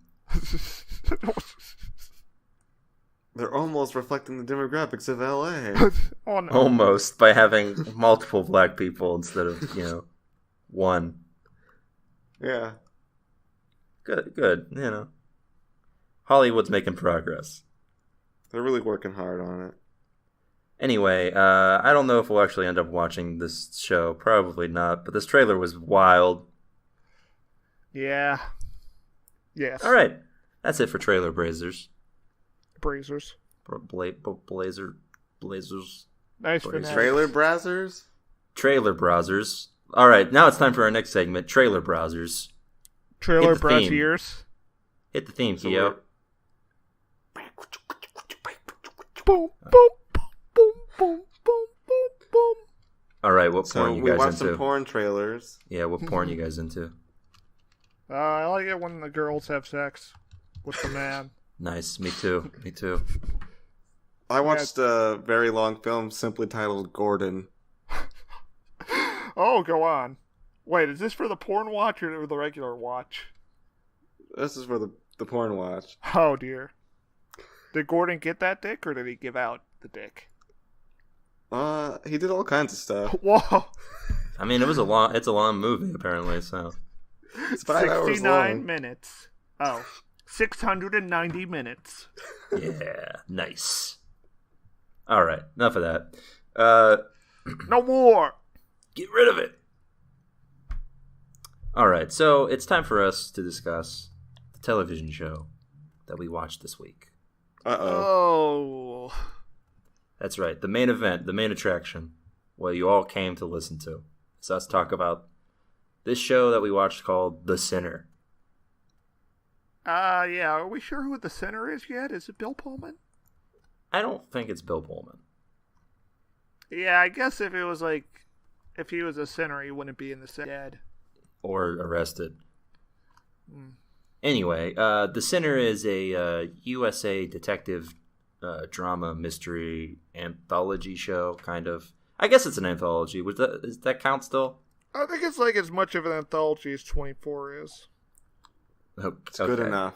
They're almost reflecting the demographics of LA. Oh, no. Almost, by having multiple black people instead of, one. Yeah. Good, Hollywood's making progress. They're really working hard on it. Anyway, I don't know if we'll actually end up watching this show. Probably not, but this trailer was wild. Yeah. Yes. All right. That's it for Trailer Blazers. Blazers. Blazers. Nice for Trailer Brazzers? Trailer Browsers. All right. Now it's time for our next segment, Trailer Browsers. Trailer Browsers. Hit the theme, Keo. Boom, boom, boom, boom, boom, boom, boom. All right, what porn So you we guys watched into? some porn trailers. Yeah, what porn you guys into? I like it when the girls have sex with the man. Nice, me too. Me too. I watched a very long film simply titled Gordon. Oh, go on. Wait, is this for the porn watch or the regular watch? This is for the porn watch. Oh, dear. Did Gordon get that dick, or did he give out the dick? He did all kinds of stuff. Whoa. I mean, it's a long movie apparently. So It's 5 hours 69 long. minutes. Oh, 690 minutes. yeah, nice. All right, enough of that. No more. Get rid of it. All right, so it's time for us to discuss the television show that we watched this week. Uh-oh. Oh. That's right, the main event, the main attraction, what you all came to listen to. So let's talk about this show that we watched called The Sinner. Yeah, are we sure who the center is yet? Is it Bill Pullman? I don't think it's Bill Pullman. Yeah, I guess if it was if he was a sinner, he wouldn't be in the dead. Or arrested. Mm. Anyway, The Sinner is a USA detective drama mystery anthology show, kind of. I guess it's an anthology. Does that count still? I think it's as much of an anthology as 24 is. Oh, It's good okay. enough.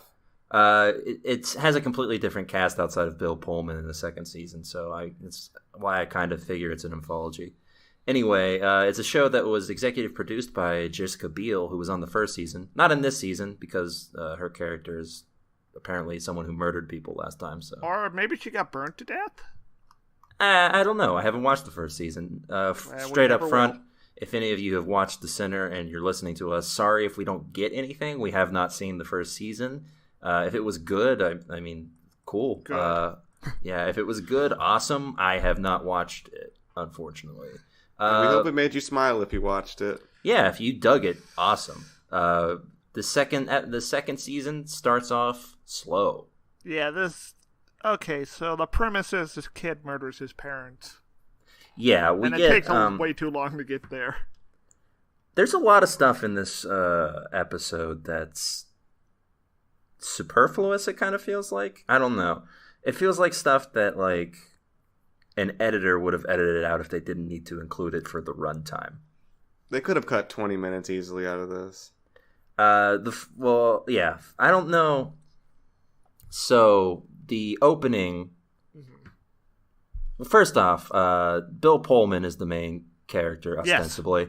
It has a completely different cast outside of Bill Pullman in the second season, so it's why I kind of figure it's an anthology. Anyway, it's a show that was executive produced by Jessica Biel, who was on the first season. Not in this season, because her character is apparently someone who murdered people last time. So, Or maybe she got burnt to death? I don't know. I haven't watched the first season. Straight up never front, will. if any of you have watched The Sinner and you're listening to us, sorry if we don't get anything. We have not seen the first season. If it was good, I mean, cool. Good. Yeah, if it was good, awesome. I have not watched it, unfortunately. We hope it made you smile if you watched it. Yeah, if you dug it, awesome. The second season starts off slow. Yeah, Okay, so the premise is this kid murders his parents. Yeah, And it takes way too long to get there. There's a lot of stuff in this episode that's superfluous, it kind of feels like. I don't know. It feels like stuff that, like, an editor would have edited out if they didn't need to include it for the runtime. They could have cut 20 minutes easily out of this. Well, yeah. I don't know. So, the opening... Well, first off, Bill Pullman is the main character, ostensibly.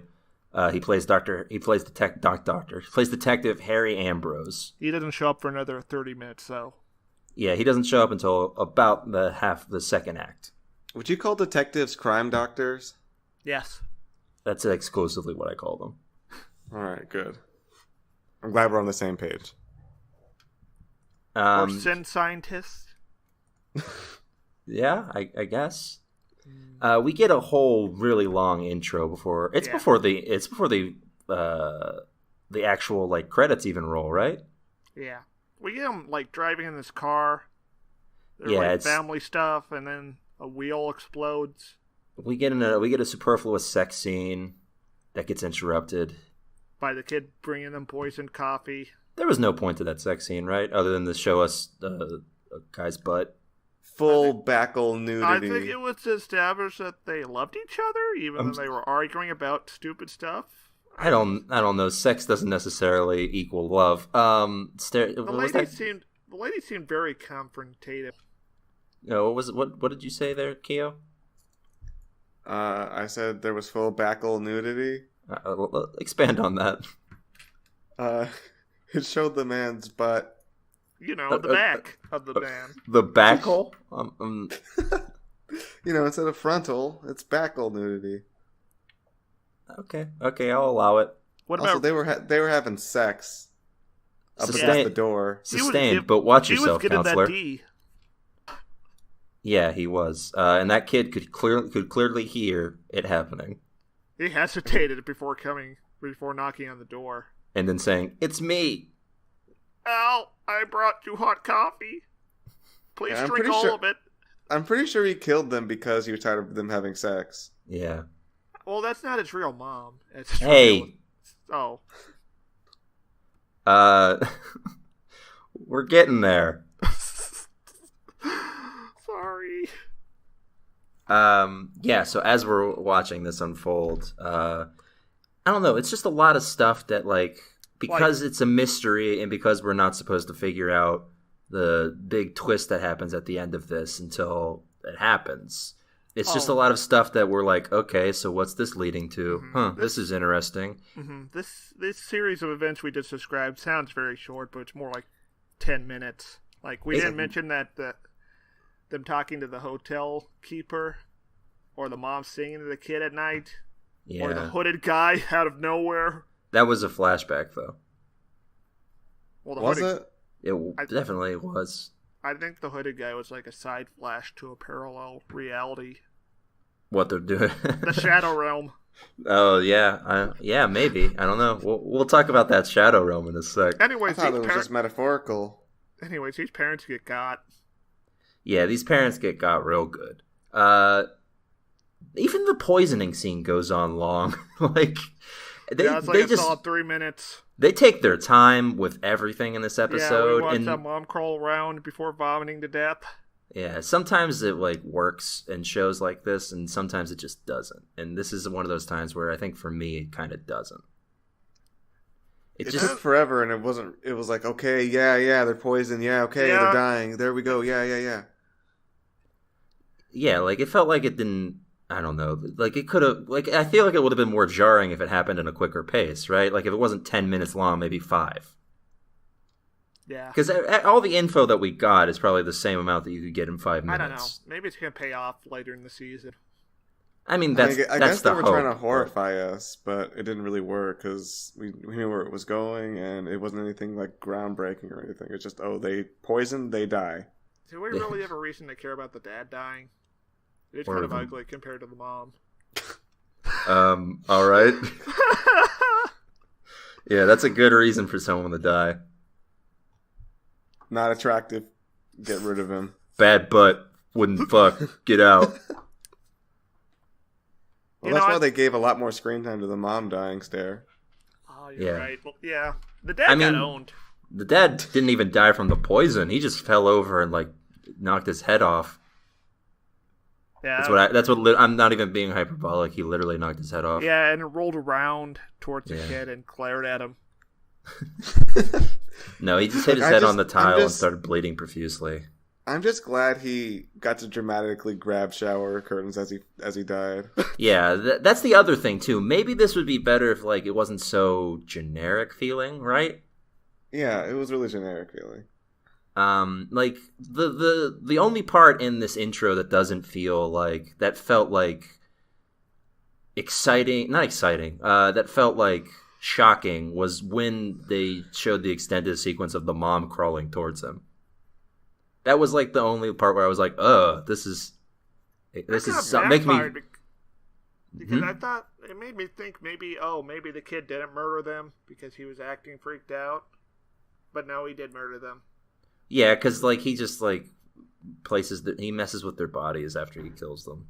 Yes. He plays Detective Harry Ambrose. He doesn't show up for another 30 minutes, though. Yeah, he doesn't show up until about the second act. Would you call detectives crime doctors? Yes. That's exclusively what I call them. All right, good. I'm glad we're on the same page. Or sin scientists. Yeah, I guess. We get a whole really long intro before the actual like credits even roll, right? Yeah, we get him like driving in this car. Yeah, like it's family stuff, and then a wheel explodes. We get a superfluous sex scene that gets interrupted by the kid bringing them poisoned coffee. There was no point to that sex scene, right? Other than to show us a guy's butt. Full backle nudity. I think it was to establish that they loved each other, even though they were arguing about stupid stuff. I don't know. Sex doesn't necessarily equal love. The lady seemed very confrontative. No, what did you say there, Keo? I said there was full backle nudity. Expand on that. It showed the man's butt. You know, the back of the man. The backle? You know, instead of frontal, it's backle nudity. Okay, I'll allow it. What also, about they were having sex up against the door. Sustained, but watch yourself, he was counselor. That D. Yeah, he was, and that kid could clearly hear it happening. He hesitated before knocking on the door, and then saying, "It's me." Al, I brought you hot coffee. Please I'm drink pretty all sure- of it. I'm pretty sure he killed them because he was tired of them having sex. Yeah. Well, that's not his real mom. It's his Hey. Oh. We're getting there. Sorry. Yeah, so as we're watching this unfold, I don't know, it's just a lot of stuff that, like, because it's a mystery and because we're not supposed to figure out the big twist that happens at the end of this until it happens. It's just a lot of stuff that we're like, okay, so what's this leading to? This is interesting. This series of events we just described sounds very short, but it's more like 10 minutes. Like, we didn't mention that them talking to the hotel keeper, or the mom singing to the kid at night, or the hooded guy out of nowhere. That was a flashback, though. Well, was it? It definitely was. I think the hooded guy was like a side flash to a parallel reality. What they're doing. The Shadow Realm. Oh, yeah. Yeah, maybe. I don't know. We'll talk about that Shadow Realm in a sec. Anyways, I thought it was just metaphorical. Anyways, these parents get got. Yeah, these parents get got real good. Even the poisoning scene goes on long. Like, it's like a solid 3 minutes. They take their time with everything in this episode. Yeah, we watched that mom crawl around before vomiting to death. Yeah, sometimes it like works in shows like this, and sometimes it just doesn't. And this is one of those times where I think for me it kind of doesn't. It just took forever, and it wasn't. It was like, okay, yeah, they're poisoned. Yeah, okay, they're dying. There we go. Yeah. Yeah, like it felt like it didn't. I don't know. Like it could have. Like I feel like it would have been more jarring if it happened in a quicker pace, right? Like if it wasn't 10 minutes long, maybe 5. Yeah. Because all the info that we got is probably the same amount that you could get in 5 minutes. I don't know. Maybe it's gonna pay off later in the season. I mean, I guess they the were hope, trying to horrify us, but it didn't really work because we knew where it was going, and it wasn't anything like groundbreaking or anything. It's just, they poisoned, they die. Do we really have a reason to care about the dad dying? It's kind of ugly compared to the mom. All right. Yeah, that's a good reason for someone to die. Not attractive. Get rid of him. Bad butt. Wouldn't fuck. Get out. Well, that's why they gave a lot more screen time to the mom dying stare. Oh, you're right. Well, yeah. The dad got owned. The dad didn't even die from the poison. He just fell over and, like, knocked his head off. Yeah. That's what I'm not even being hyperbolic. He literally knocked his head off. Yeah, and it rolled around towards the kid and glared at him. No, he just hit his head on the tile and started bleeding profusely. I'm just glad he got to dramatically grab shower curtains as he died. Yeah, that's the other thing too. Maybe this would be better if like it wasn't so generic feeling, right? Yeah, it was really generic feeling. Like the only part in this intro that doesn't feel like that felt like exciting, not exciting. That felt like shocking was when they showed the extended sequence of the mom crawling towards him. That was like the only part where I was like, this is making me. Because I thought it made me think maybe the kid didn't murder them because he was acting freaked out, but no, he did murder them. Yeah, because like he just like he messes with their bodies after he kills them.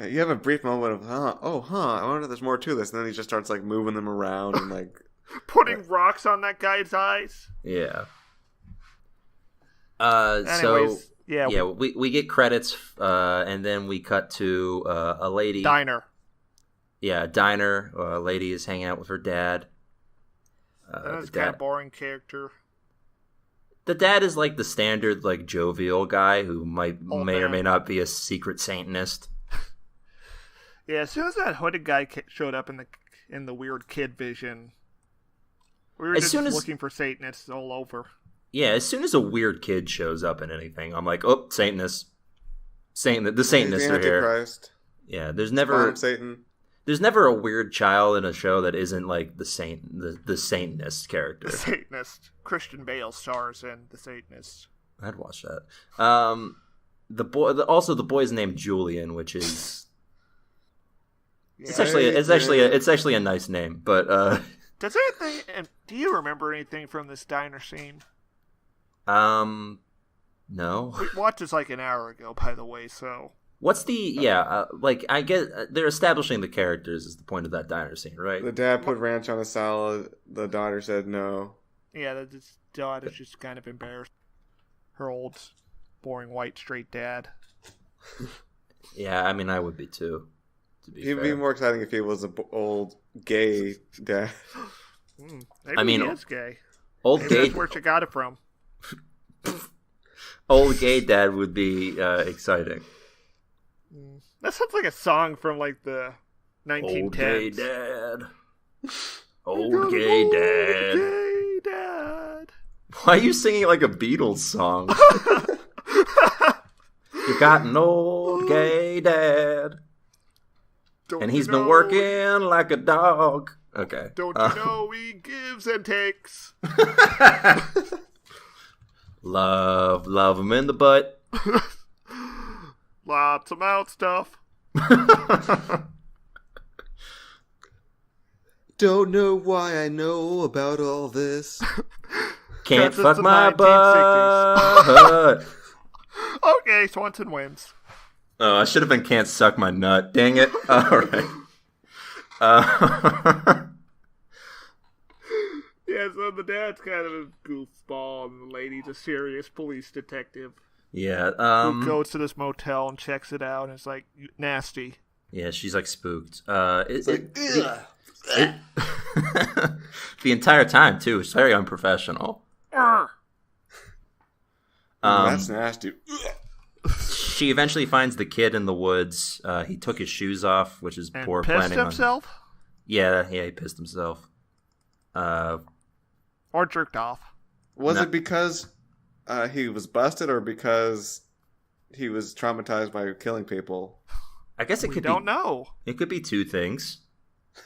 You have a brief moment of I wonder if there's more to this, and then he just starts like moving them around and like putting rocks on that guy's eyes. Yeah. Anyways, we get credits, and then we cut to a lady diner. Yeah, a diner. A lady is hanging out with her dad. That's kind of boring character. The dad is like the standard, like jovial guy who may or may not be a secret Satanist. Yeah, as soon as that hooded guy showed up in the weird kid vision, we were looking for Satanists all over. Yeah, as soon as a weird kid shows up in anything, I'm like, oh, Satanist. The Satanists are here. Yeah, there's never Satan. There's never a weird child in a show that isn't like the Satanist character. The Satanist. Christian Bale stars in The Satanist. I'd watch that. The boy's named Julian, which is it's actually a nice name, but do you remember anything from this diner scene? No. We watched this like an hour ago, by the way, so... What's the... I get... they're establishing the characters is the point of that diner scene, right? The dad put ranch on a salad. The daughter said no. Yeah, the daughter's just kind of embarrassed. Her old, boring, white, straight dad. Yeah, I mean, I would be too, to be He'd fair. be more exciting if he was an old gay dad. Maybe he is gay. Old Maybe gay... that's where she got it from. Old gay dad would be exciting. That sounds like a song from like the 1910s. Old gay dad. Old gay dad. Gay dad. Why are you singing like a Beatles song? You got an old gay dad. Don't And you he's been know- working like a dog. Okay. Don't you know he gives and takes? Love him in the butt. Lots of mouth stuff. Don't know why I know about all this. Can't 'Cause it's fuck the my 1960s. butt. Okay, Swanson wins. Oh, I should have been can't suck my nut. Dang it. All right. Yeah, so the dad's kind of a goofball, and the lady's a serious police detective Yeah. who goes to this motel and checks it out, and it's like nasty. Yeah, she's like spooked. Ugh. The entire time too. It's very unprofessional. Urgh. That's nasty. She eventually finds the kid in the woods. He took his shoes off, which is And poor pissed planning. himself? Yeah, he pissed himself. Or jerked off. Was No. it because he was busted or because he was traumatized by killing people? I guess it We could don't be. know. It could be two things.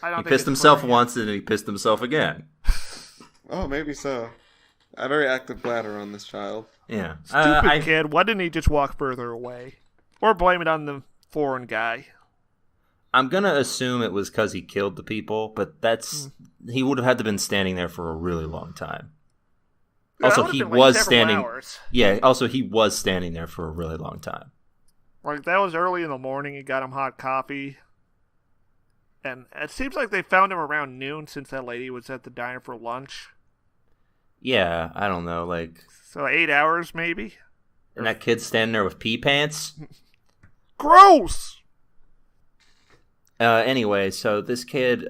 I don't He think pissed it's himself clear. once, and then he pissed himself again. Oh, maybe so. A very active bladder on this child. Yeah. Stupid kid. Why didn't he just walk further away? Or blame it on the foreign guy. I'm gonna assume it was because he killed the people, but that's he would have had to been standing there for a really long time. Yeah, Also, that he would've been, like, was several standing. hours. Yeah. Also, he was standing there for a really long time. Like, that was early in the morning. He got him hot coffee. And it seems like they found him around noon since that lady was at the diner for lunch. Yeah, I don't know, like, So 8 hours, maybe? and that kid's standing there with pee pants. Gross! Anyway, so this kid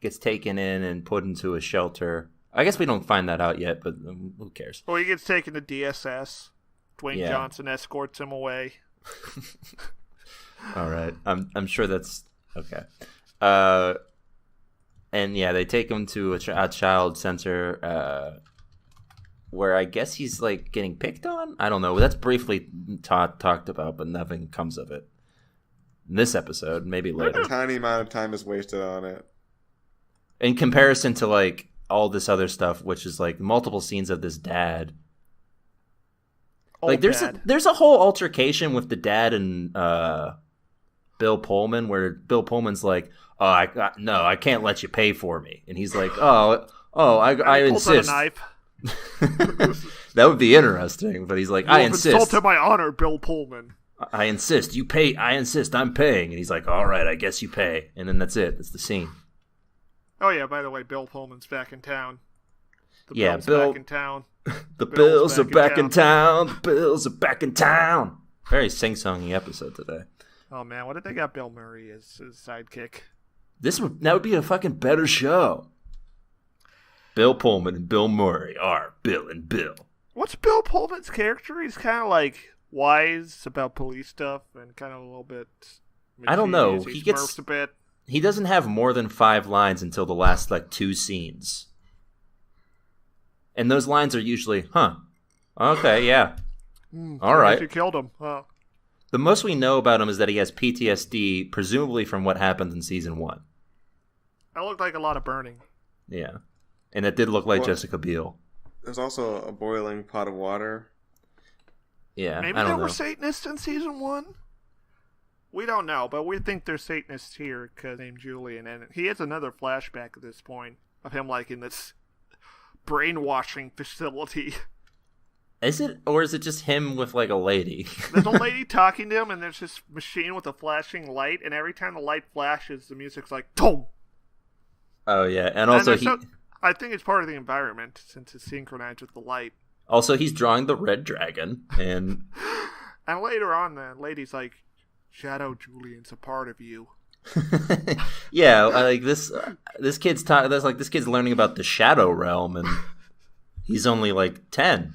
gets taken in and put into a shelter. I guess we don't find that out yet, but who cares? Well, he gets taken to DSS. Dwayne Yeah. Johnson escorts him away. All right, I'm sure that's okay. And yeah, they take him to a child center, where I guess he's like getting picked on. I don't know. That's briefly talked about, but nothing comes of it. In this episode, maybe later. A tiny amount of time is wasted on it. In comparison to like all this other stuff, which is like multiple scenes of this dad. Like there's a whole altercation with the dad and Bill Pullman, where Bill Pullman's like, "Oh, I can't let you pay for me," and he's like, "I He pulls out a insist." knife. That would be interesting, but he's like, "I You have insist. insulted my honor, Bill Pullman. I insist. You pay. I insist. I'm paying." And he's like, "All right, I guess you pay." And then that's it. That's the scene. Oh yeah, by the way, Bill Pullman's back in town. The Yeah, Bill's Bill- back in town. The Bill's Bills are back in town. The Bills are back in town. Very sing-songy episode today. Oh man, what if they got Bill Murray as his sidekick? That would be a fucking better show. Bill Pullman and Bill Murray are Bill and Bill. What's Bill Pullman's character? He's kind of like wise about police stuff and kind of a little bit. I don't know. He He gets- smurfs a bit. He doesn't have more than 5 lines until the last like 2 scenes. And those lines are usually, "Huh. Okay, yeah. All right." You killed him. Oh. The most we know about him is that he has PTSD, presumably from what happened in season 1. That looked like a lot of burning. Yeah. And it did look like Well- Jessica Biel. There's also a boiling pot of water. Yeah, Maybe I there don't know. were Satanists in season 1. We don't know, but we think there's Satanists here because named Julian, and he has another flashback at this point of him like in this brainwashing facility. Is it, or is it just him with like a lady? There's a lady talking to him, and there's this machine with a flashing light, and every time the light flashes, the music's like "Tom." Oh yeah, and also I think it's part of the environment since it's synchronized with the light. Also, he's drawing the red dragon, and and later on, the lady's like, "Shadow Julian's a part of you." yeah, like this kid's this kid's learning about the Shadow Realm, and he's only like 10.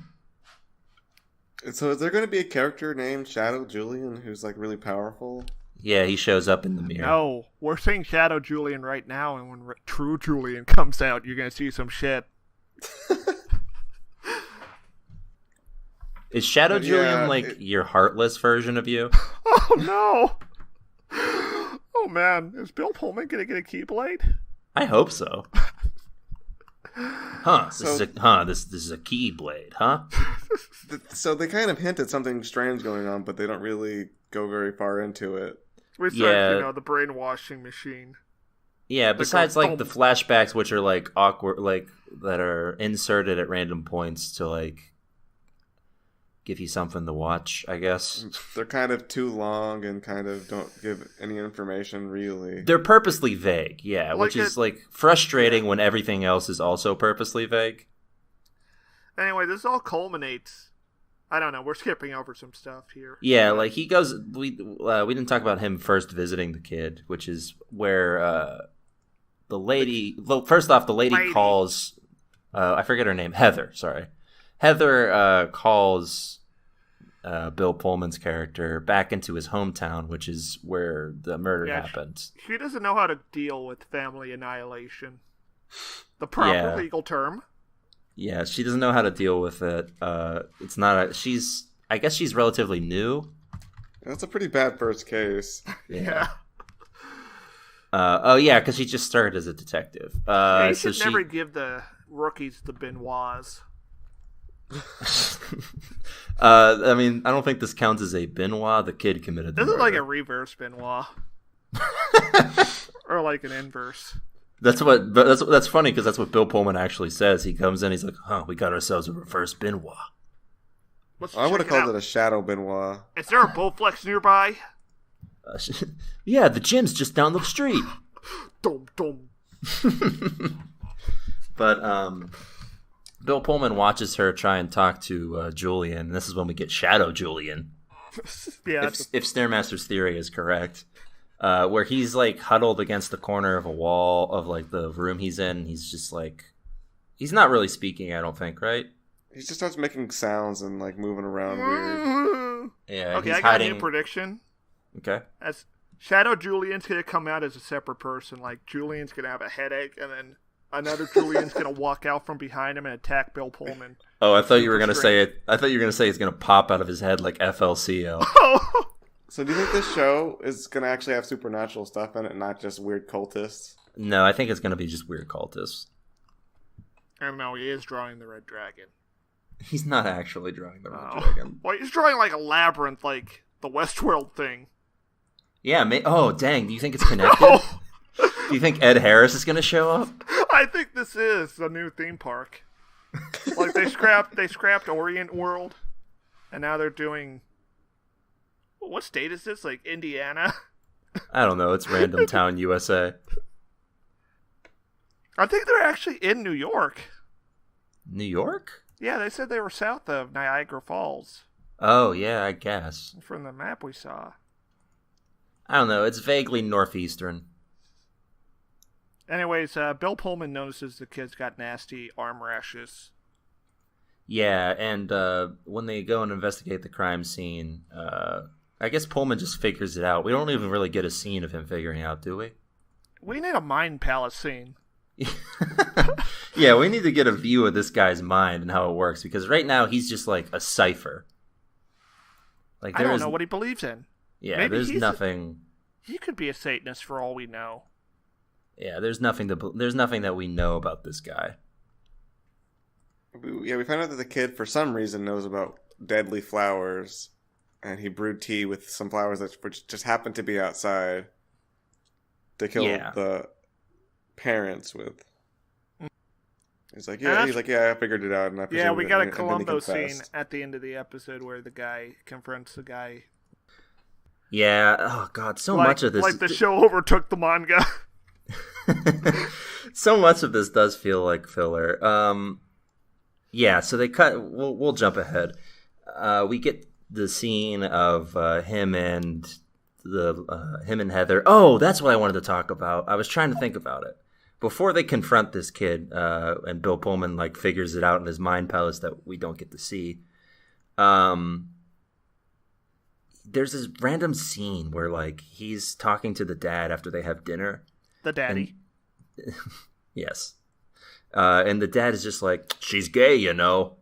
So is there going to be a character named Shadow Julian who's like really powerful? Yeah, he shows up in the mirror. No, we're seeing Shadow Julian right now, and when True Julian comes out, you're going to see some shit. Is Shadow Julian your heartless version of you? Oh no! Oh man, is Bill Pullman going to get a Keyblade? I hope so. This is a Keyblade, huh? So they kind of hint at something strange going on, but they don't really go very far into it. We start, the brainwashing machine. Yeah, besides the flashbacks, which are like awkward, like that are inserted at random points to like give you something to watch, I guess. They're kind of too long and kind of don't give any information, really. They're purposely vague, yeah, which is like frustrating when everything else is also purposely vague. Anyway, this all culminates. I don't know, we're skipping over some stuff here. Yeah, like he goes, we didn't talk about him first visiting the kid, which is where the lady, first off, the lady calls, I forget her name, Heather, sorry. Heather calls Bill Pullman's character back into his hometown, which is where the murder happened. She doesn't know how to deal with family annihilation. The proper legal term. Yeah, she doesn't know how to deal with it. It's not I guess she's relatively new. That's a pretty bad first case. Yeah. Because she just started as a detective. You should never give the rookies the Benoits. I mean, I don't think this counts as a Benoit. The kid committed the murder. This is like a reverse Benoit. Or like an inverse. That's funny because that's what Bill Pullman actually says. He comes in, he's like, we got ourselves a reverse Benoit. I would have called it a shadow Benoit. Is there a Bowflex nearby? Yeah, the gym's just down the street. Dum dum. But Bill Pullman watches her try and talk to Julian, and this is when we get Shadow Julian. Yeah, if Stairmaster's theory is correct. Where he's like huddled against the corner of a wall of like the room he's in. He's just like, he's not really speaking, I don't think, right? He just starts making sounds and like moving around weird. Yeah. Okay, I got a new prediction. Okay. As Shadow Julian's gonna come out as a separate person. Like Julian's gonna have a headache, and then another Julian's gonna walk out from behind him and attack Bill Pullman. Oh, I thought you were gonna say it. I thought you were gonna say he's gonna pop out of his head like FLCL. So do you think this show is going to actually have supernatural stuff in it and not just weird cultists? No, I think it's going to be just weird cultists. I don't know, he is drawing the Red Dragon. He's not actually drawing the Red Dragon. Well, he's drawing like a labyrinth, like the Westworld thing. Yeah, oh, dang, do you think it's connected? No! Do you think Ed Harris is going to show up? I think this is the new theme park. Like they scrapped Orient World, and now they're doing... What state is this? Like Indiana? I don't know. It's Random Town, USA. I think they're actually in New York. New York? Yeah, they said they were south of Niagara Falls. Oh, yeah, I guess. From the map we saw. I don't know. It's vaguely northeastern. Anyways, Bill Pullman notices the kid's got nasty arm rashes. Yeah, and when they go and investigate the crime scene... I guess Pullman just figures it out. We don't even really get a scene of him figuring out, do we? We need a mind palace scene. Yeah, we need to get a view of this guy's mind and how it works, because right now he's just like a cipher. Like I don't know what he believes in. Yeah, maybe there's nothing. He could be a Satanist for all we know. Yeah, there's nothing that we know about this guy. Yeah, we found out that the kid, for some reason, knows about deadly flowers. And he brewed tea with some flowers which just happened to be outside to kill the parents with. He's like, yeah, I figured it out. And yeah, we got a Columbo scene at the end of the episode where the guy confronts the guy. Yeah, oh god, so much of this... Like the show overtook the manga. So much of this does feel like filler. Yeah, so they cut... We'll jump ahead. We get the scene of him and Heather. Oh, that's what I wanted to talk about. I was trying to think about it. Before they confront this kid, and Bill Pullman like figures it out in his mind palace that we don't get to see, there's this random scene where like he's talking to the dad after they have dinner. The daddy. And, yes. And the dad is just like, she's gay, you know.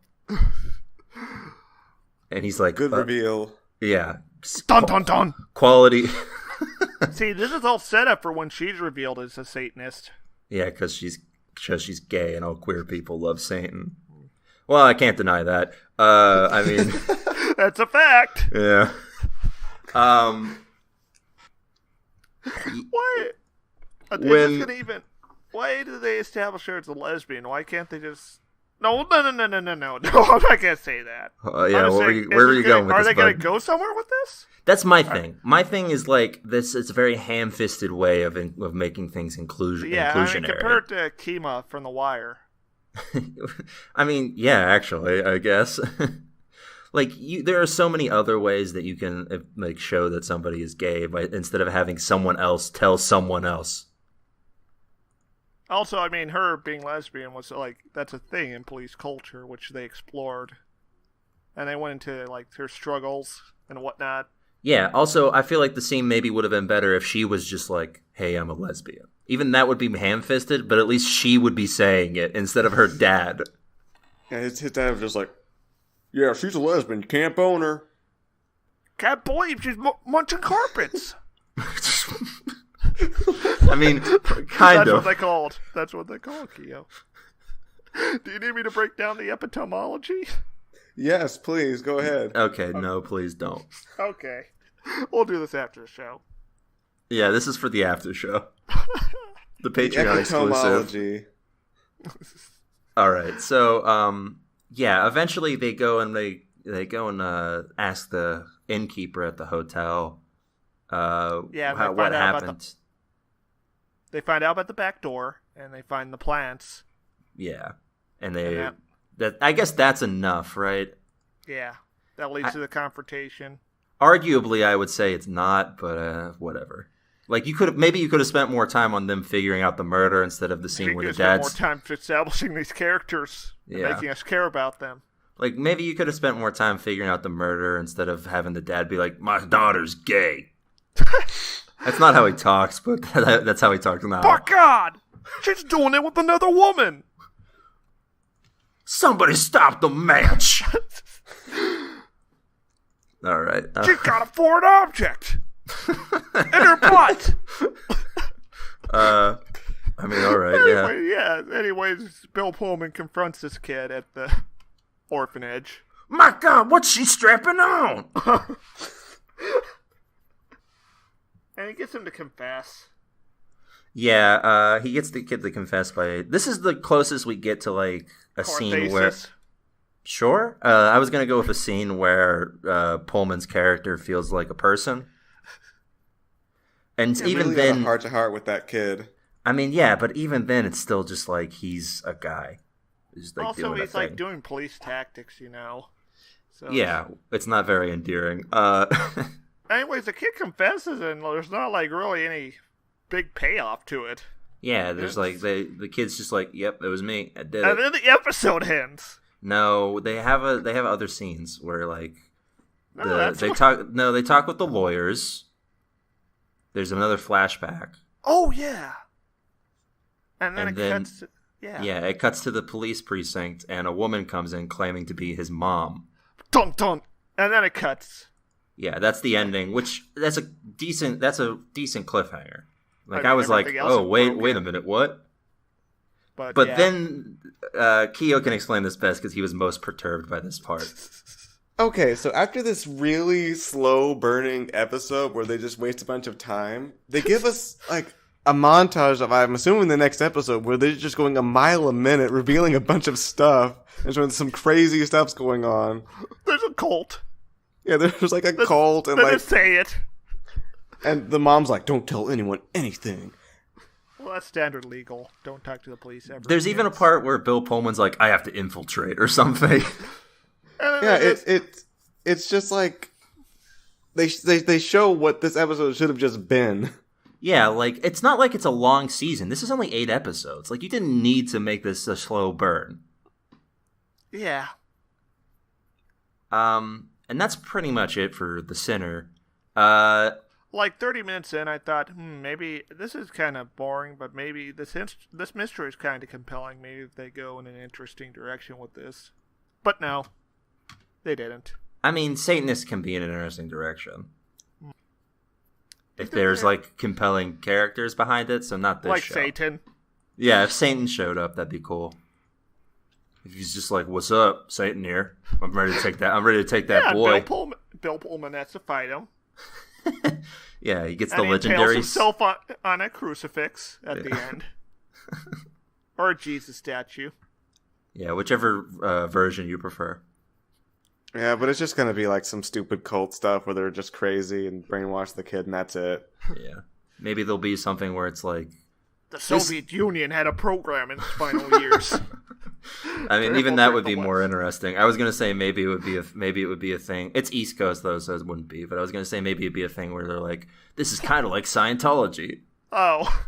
And he's like... Good reveal. Yeah. Dun, dun, dun. Quality. See, this is all set up for when she's revealed as a Satanist. Yeah, because she's gay and all queer people love Satan. Well, I can't deny that. I mean... That's a fact. Yeah. Why? Why do they establish her as a lesbian? Why can't they just... No, I'm not gonna say that. Yeah, where are you going with this? Are they gonna go somewhere with this? That's my thing. My thing is like this. It's a very ham-fisted way of making things inclusionary. Yeah, I mean, compare it to Kima from The Wire. I mean, yeah, actually, I guess. Like, there are so many other ways that you can like show that somebody is gay, but instead of having someone else tell someone else. Also, I mean, her being lesbian was like that's a thing in police culture, which they explored, and they went into like her struggles and whatnot. Yeah. Also, I feel like the scene maybe would have been better if she was just like, "Hey, I'm a lesbian." Even that would be ham-fisted, but at least she would be saying it instead of her dad. Yeah, his dad was just like, "Yeah, she's a lesbian. You can't bone her. Can't believe she's munching carpets." I mean, kind That's of. That's what they call Keo. Do you need me to break down the epitomology? Yes, please, go ahead. Okay, no, please don't. Okay. We'll do this after the show. Yeah, this is for the after show. The Patreon exclusive. All right, so, yeah, eventually they go and ask the innkeeper at the hotel what happened. They find out about the back door, and they find the plants. Yeah, and I guess that's enough, right? Yeah, that leads to the confrontation. Arguably, I would say it's not, but whatever. Like you could have spent more time on them figuring out the murder instead of the scene where the dad's more time establishing these characters, and making us care about them. Like maybe you could have spent more time figuring out the murder instead of having the dad be like, "My daughter's gay." That's not how he talks, but that's how he talks now. By God! She's doing it with another woman! Somebody stop the match! Alright. She's got a foreign object! In her butt! I mean, alright, yeah. Anyways, Bill Pullman confronts this kid at the orphanage. My God, what's she strapping on? And he gets him to confess. Yeah, he gets the kid to confess by... This is the closest we get to, like, a scene where... Sure. I was going to go with a scene where Pullman's character feels like a person. And even really then... had a heart-to-heart with that kid. I mean, yeah, but even then, it's still just like he's a guy. He's like doing police tactics, you know? So yeah, it's not very endearing. Anyways, the kid confesses, and there's not like really any big payoff to it. Yeah, there's like the kid's just like, "Yep, it was me. I did it." And then the episode ends. No, they have other scenes where like they talk with the lawyers. There's another flashback. Oh yeah. And then cuts to, yeah, it cuts to the police precinct, and a woman comes in claiming to be his mom. Dun dun. And then it cuts. Yeah, that's the ending, which that's a decent cliffhanger. Like I was like, oh wait a minute, what? But then Keo can explain this best because he was most perturbed by this part. Okay, so after this really slow burning episode where they just waste a bunch of time, they give us like a montage of, I'm assuming, the next episode where they're just going a mile a minute, revealing a bunch of stuff and showing some crazy stuff's going on. There's a cult. Yeah, there's like a cult and like just say it. And the mom's like, don't tell anyone anything. Well, that's standard legal. Don't talk to the police ever. There's even a part where Bill Pullman's like, I have to infiltrate or something. Yeah, it's just like they show what this episode should have just been. Yeah, like, it's not like it's a long season. This is only 8 episodes. Like, you didn't need to make this a slow burn. Yeah. And that's pretty much it for The Sinner. Like 30 minutes in, I thought, maybe this is kind of boring, but maybe this mystery is kind of compelling. Maybe they go in an interesting direction with this. But no, they didn't. I mean, Satanists can be in an interesting direction. If there's, like, compelling characters behind it, so not this show. Like Satan. Yeah, if Satan showed up, that'd be cool. If he's just like, what's up, Satan here? I'm ready to take that. I'm ready to take that boy. Bill Pullman has to fight him. Yeah, he gets and the legendary... he impales himself on a crucifix at the end. Or a Jesus statue. Yeah, whichever version you prefer. Yeah, but it's just going to be like some stupid cult stuff where they're just crazy and brainwash the kid and that's it. Yeah. Maybe there'll be something where it's like... The Soviet Union had a program in its final years. I mean, even that would be more interesting. I was going to say maybe it would be a thing. It's East Coast, though, so it wouldn't be. But I was going to say maybe it'd be a thing where they're like, this is kind of like Scientology. Oh.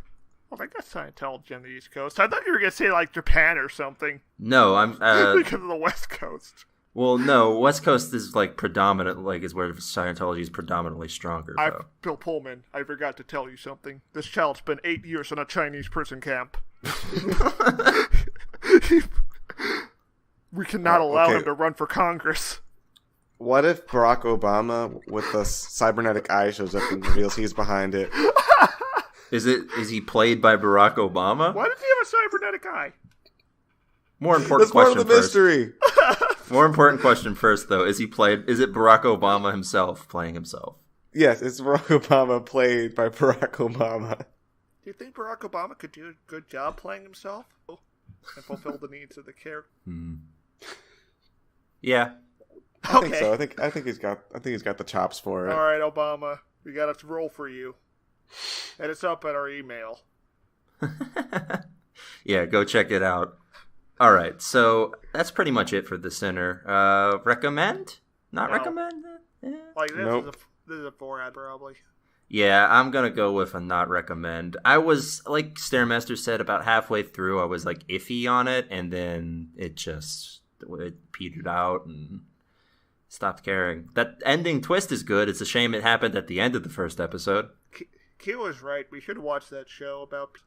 Well, they got Scientology on the East Coast. I thought you were going to say, like, Japan or something. No, I'm... because of the West Coast. Well, no, West Coast is like predominant, like is where Scientology is predominantly stronger. Bill Pullman, I forgot to tell you something. This child spent 8 years in a Chinese prison camp. We cannot allow him to run for Congress. What if Barack Obama with the cybernetic eye shows up and reveals he's behind it? Is he played by Barack Obama? Why does he have a cybernetic eye? More important That's question part of the mystery. More important question first, though. Is it Barack Obama himself playing himself? Yes, it's Barack Obama played by Barack Obama. Do you think Barack Obama could do a good job playing himself and fulfill the needs of the character? Yeah. I think so. I think he's got the chops for it. All right, Obama, we got a role for you. And it's up at our email. Yeah, go check it out. All right, so that's pretty much it for The Sinner. Recommend? Not recommend? Like, Nope. This is a 4 ad, probably. Yeah, I'm going to go with a not recommend. I was, like Stairmaster said, about halfway through, I was, like, iffy on it, and then it petered out and stopped caring. That ending twist is good. It's a shame it happened at the end of the first episode. Q was right. We should watch that show about...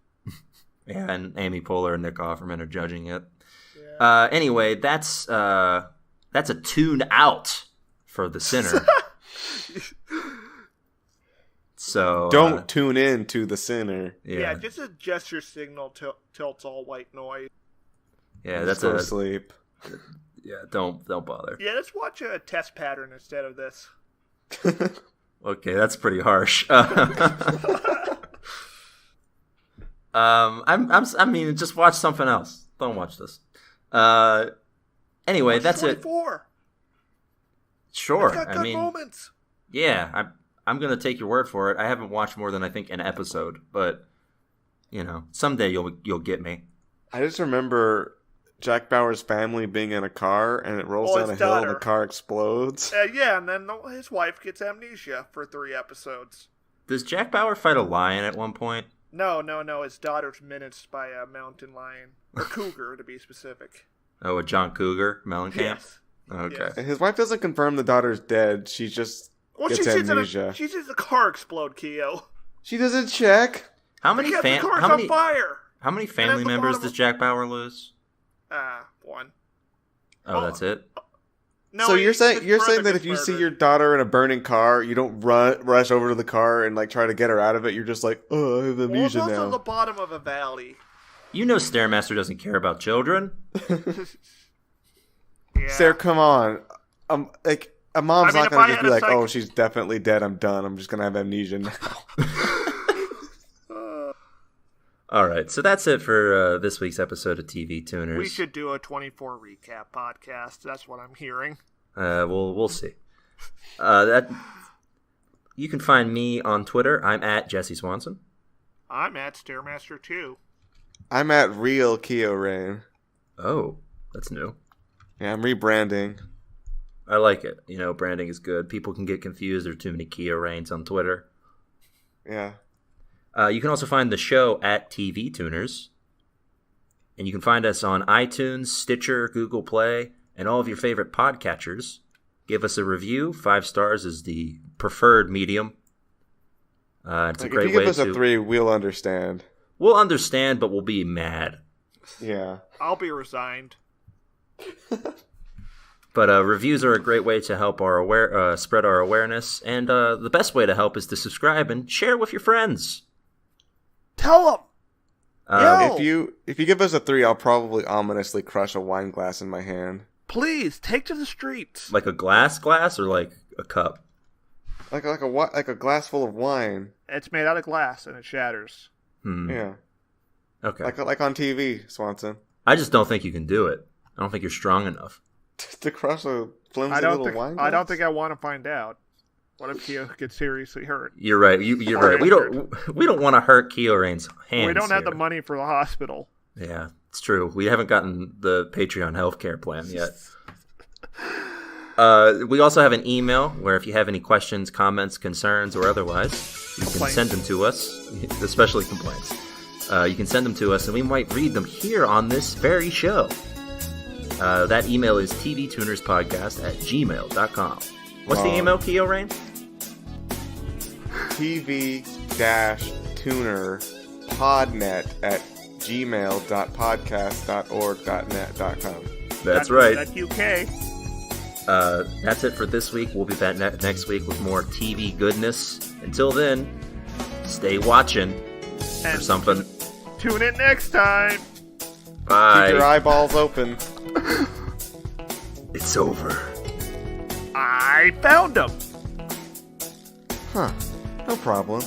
Yeah, and Amy Poehler and Nick Offerman are judging it. Yeah. Anyway, that's a tune out for The Sinner. So don't tune in to The Sinner. Yeah, just a gesture signal till it's all white noise. Yeah, that's go to sleep. Yeah, don't bother. Yeah, let's watch a test pattern instead of this. Okay, that's pretty harsh. I mean, just watch something else. Don't watch this. Anyway, watch that's 24. It. Sure. It's got good moments. Yeah, I'm gonna take your word for it. I haven't watched more than I think an episode, but someday you'll get me. I just remember Jack Bauer's family being in a car and it rolls down a hill and the car explodes. Yeah, and then his wife gets amnesia for 3 episodes. Does Jack Bauer fight a lion at one point? No. His daughter's menaced by a mountain lion. Or cougar, to be specific. Oh, a John Cougar, Mellencamp? Yes. Okay. Yes. His wife doesn't confirm the daughter's dead. She just gets amnesia. She sees a car explode, Keo. She doesn't check. How many the car's on fire. How many family members does Jack Bauer lose? 1. Oh, that's it? No, so you're saying that if you see your daughter in a burning car, you don't rush over to the car and like try to get her out of it. You're just like, oh, I have amnesia now. Well, it's also the bottom of a valley. You know Stairmaster doesn't care about children. Yeah. Stair, come on. Like a mom's not gonna just be like, oh, she's definitely dead. I'm done. I'm just gonna have amnesia now. Yeah, that's a. Oh, she's definitely dead. I'm done. I'm just gonna have amnesia now. Stair, come on. Like a mom's not gonna just be like, oh, she's definitely dead. I'm done. I'm just gonna have amnesia now. She's definitely dead. I'm done. I'm just gonna have amnesia now. All right, so that's it for this week's episode of TV Tuners. We should do a 24 recap podcast. That's what I'm hearing. We'll see. You can find me on Twitter. I'm at Jesse Swanson. I'm at Stairmaster 2. I'm at Real Kiorein. Oh, that's new. Yeah, I'm rebranding. I like it. You know, branding is good. People can get confused. There are too many Kioreins on Twitter. Yeah. You can also find the show at TV Tuners. And you can find us on iTunes, Stitcher, Google Play, and all of your favorite podcatchers. Give us a review. 5 stars is the preferred medium. It's a great way to... If you give us a 3, we'll understand. We'll understand, but we'll be mad. Yeah. I'll be resigned. But reviews are a great way to help our spread our awareness. And the best way to help is to subscribe and share with your friends. Tell them! If you give us a 3, I'll probably ominously crush a wine glass in my hand. Please, take to the streets. Like a glass or like a cup? Like a glass full of wine. It's made out of glass and it shatters. Yeah. Okay. Like on TV, Swanson. I just don't think you can do it. I don't think you're strong enough. To crush a flimsy little wine glass? I don't think I want to find out. What if Kyo gets seriously hurt? You're right. You're right. We don't want to hurt Kiorein's hands. We don't have here. the money for the hospital. Yeah, it's true. We haven't gotten the Patreon healthcare plan yet. We also have an email where if you have any questions, comments, concerns, or otherwise, you can send them to us, especially complaints. You can send them to us, and we might read them here on this very show. That email is tvtunerspodcast@gmail.com. What's the email, Kiorein? tv-tunerpodnet@gmail.podcast.org.net.com. That's right. That's UK. That's it for this week. We'll be back next week with more TV goodness. Until then, stay watching for something. Tune in next time. Bye. Keep your eyeballs open. It's over. I found him. Huh. No problem.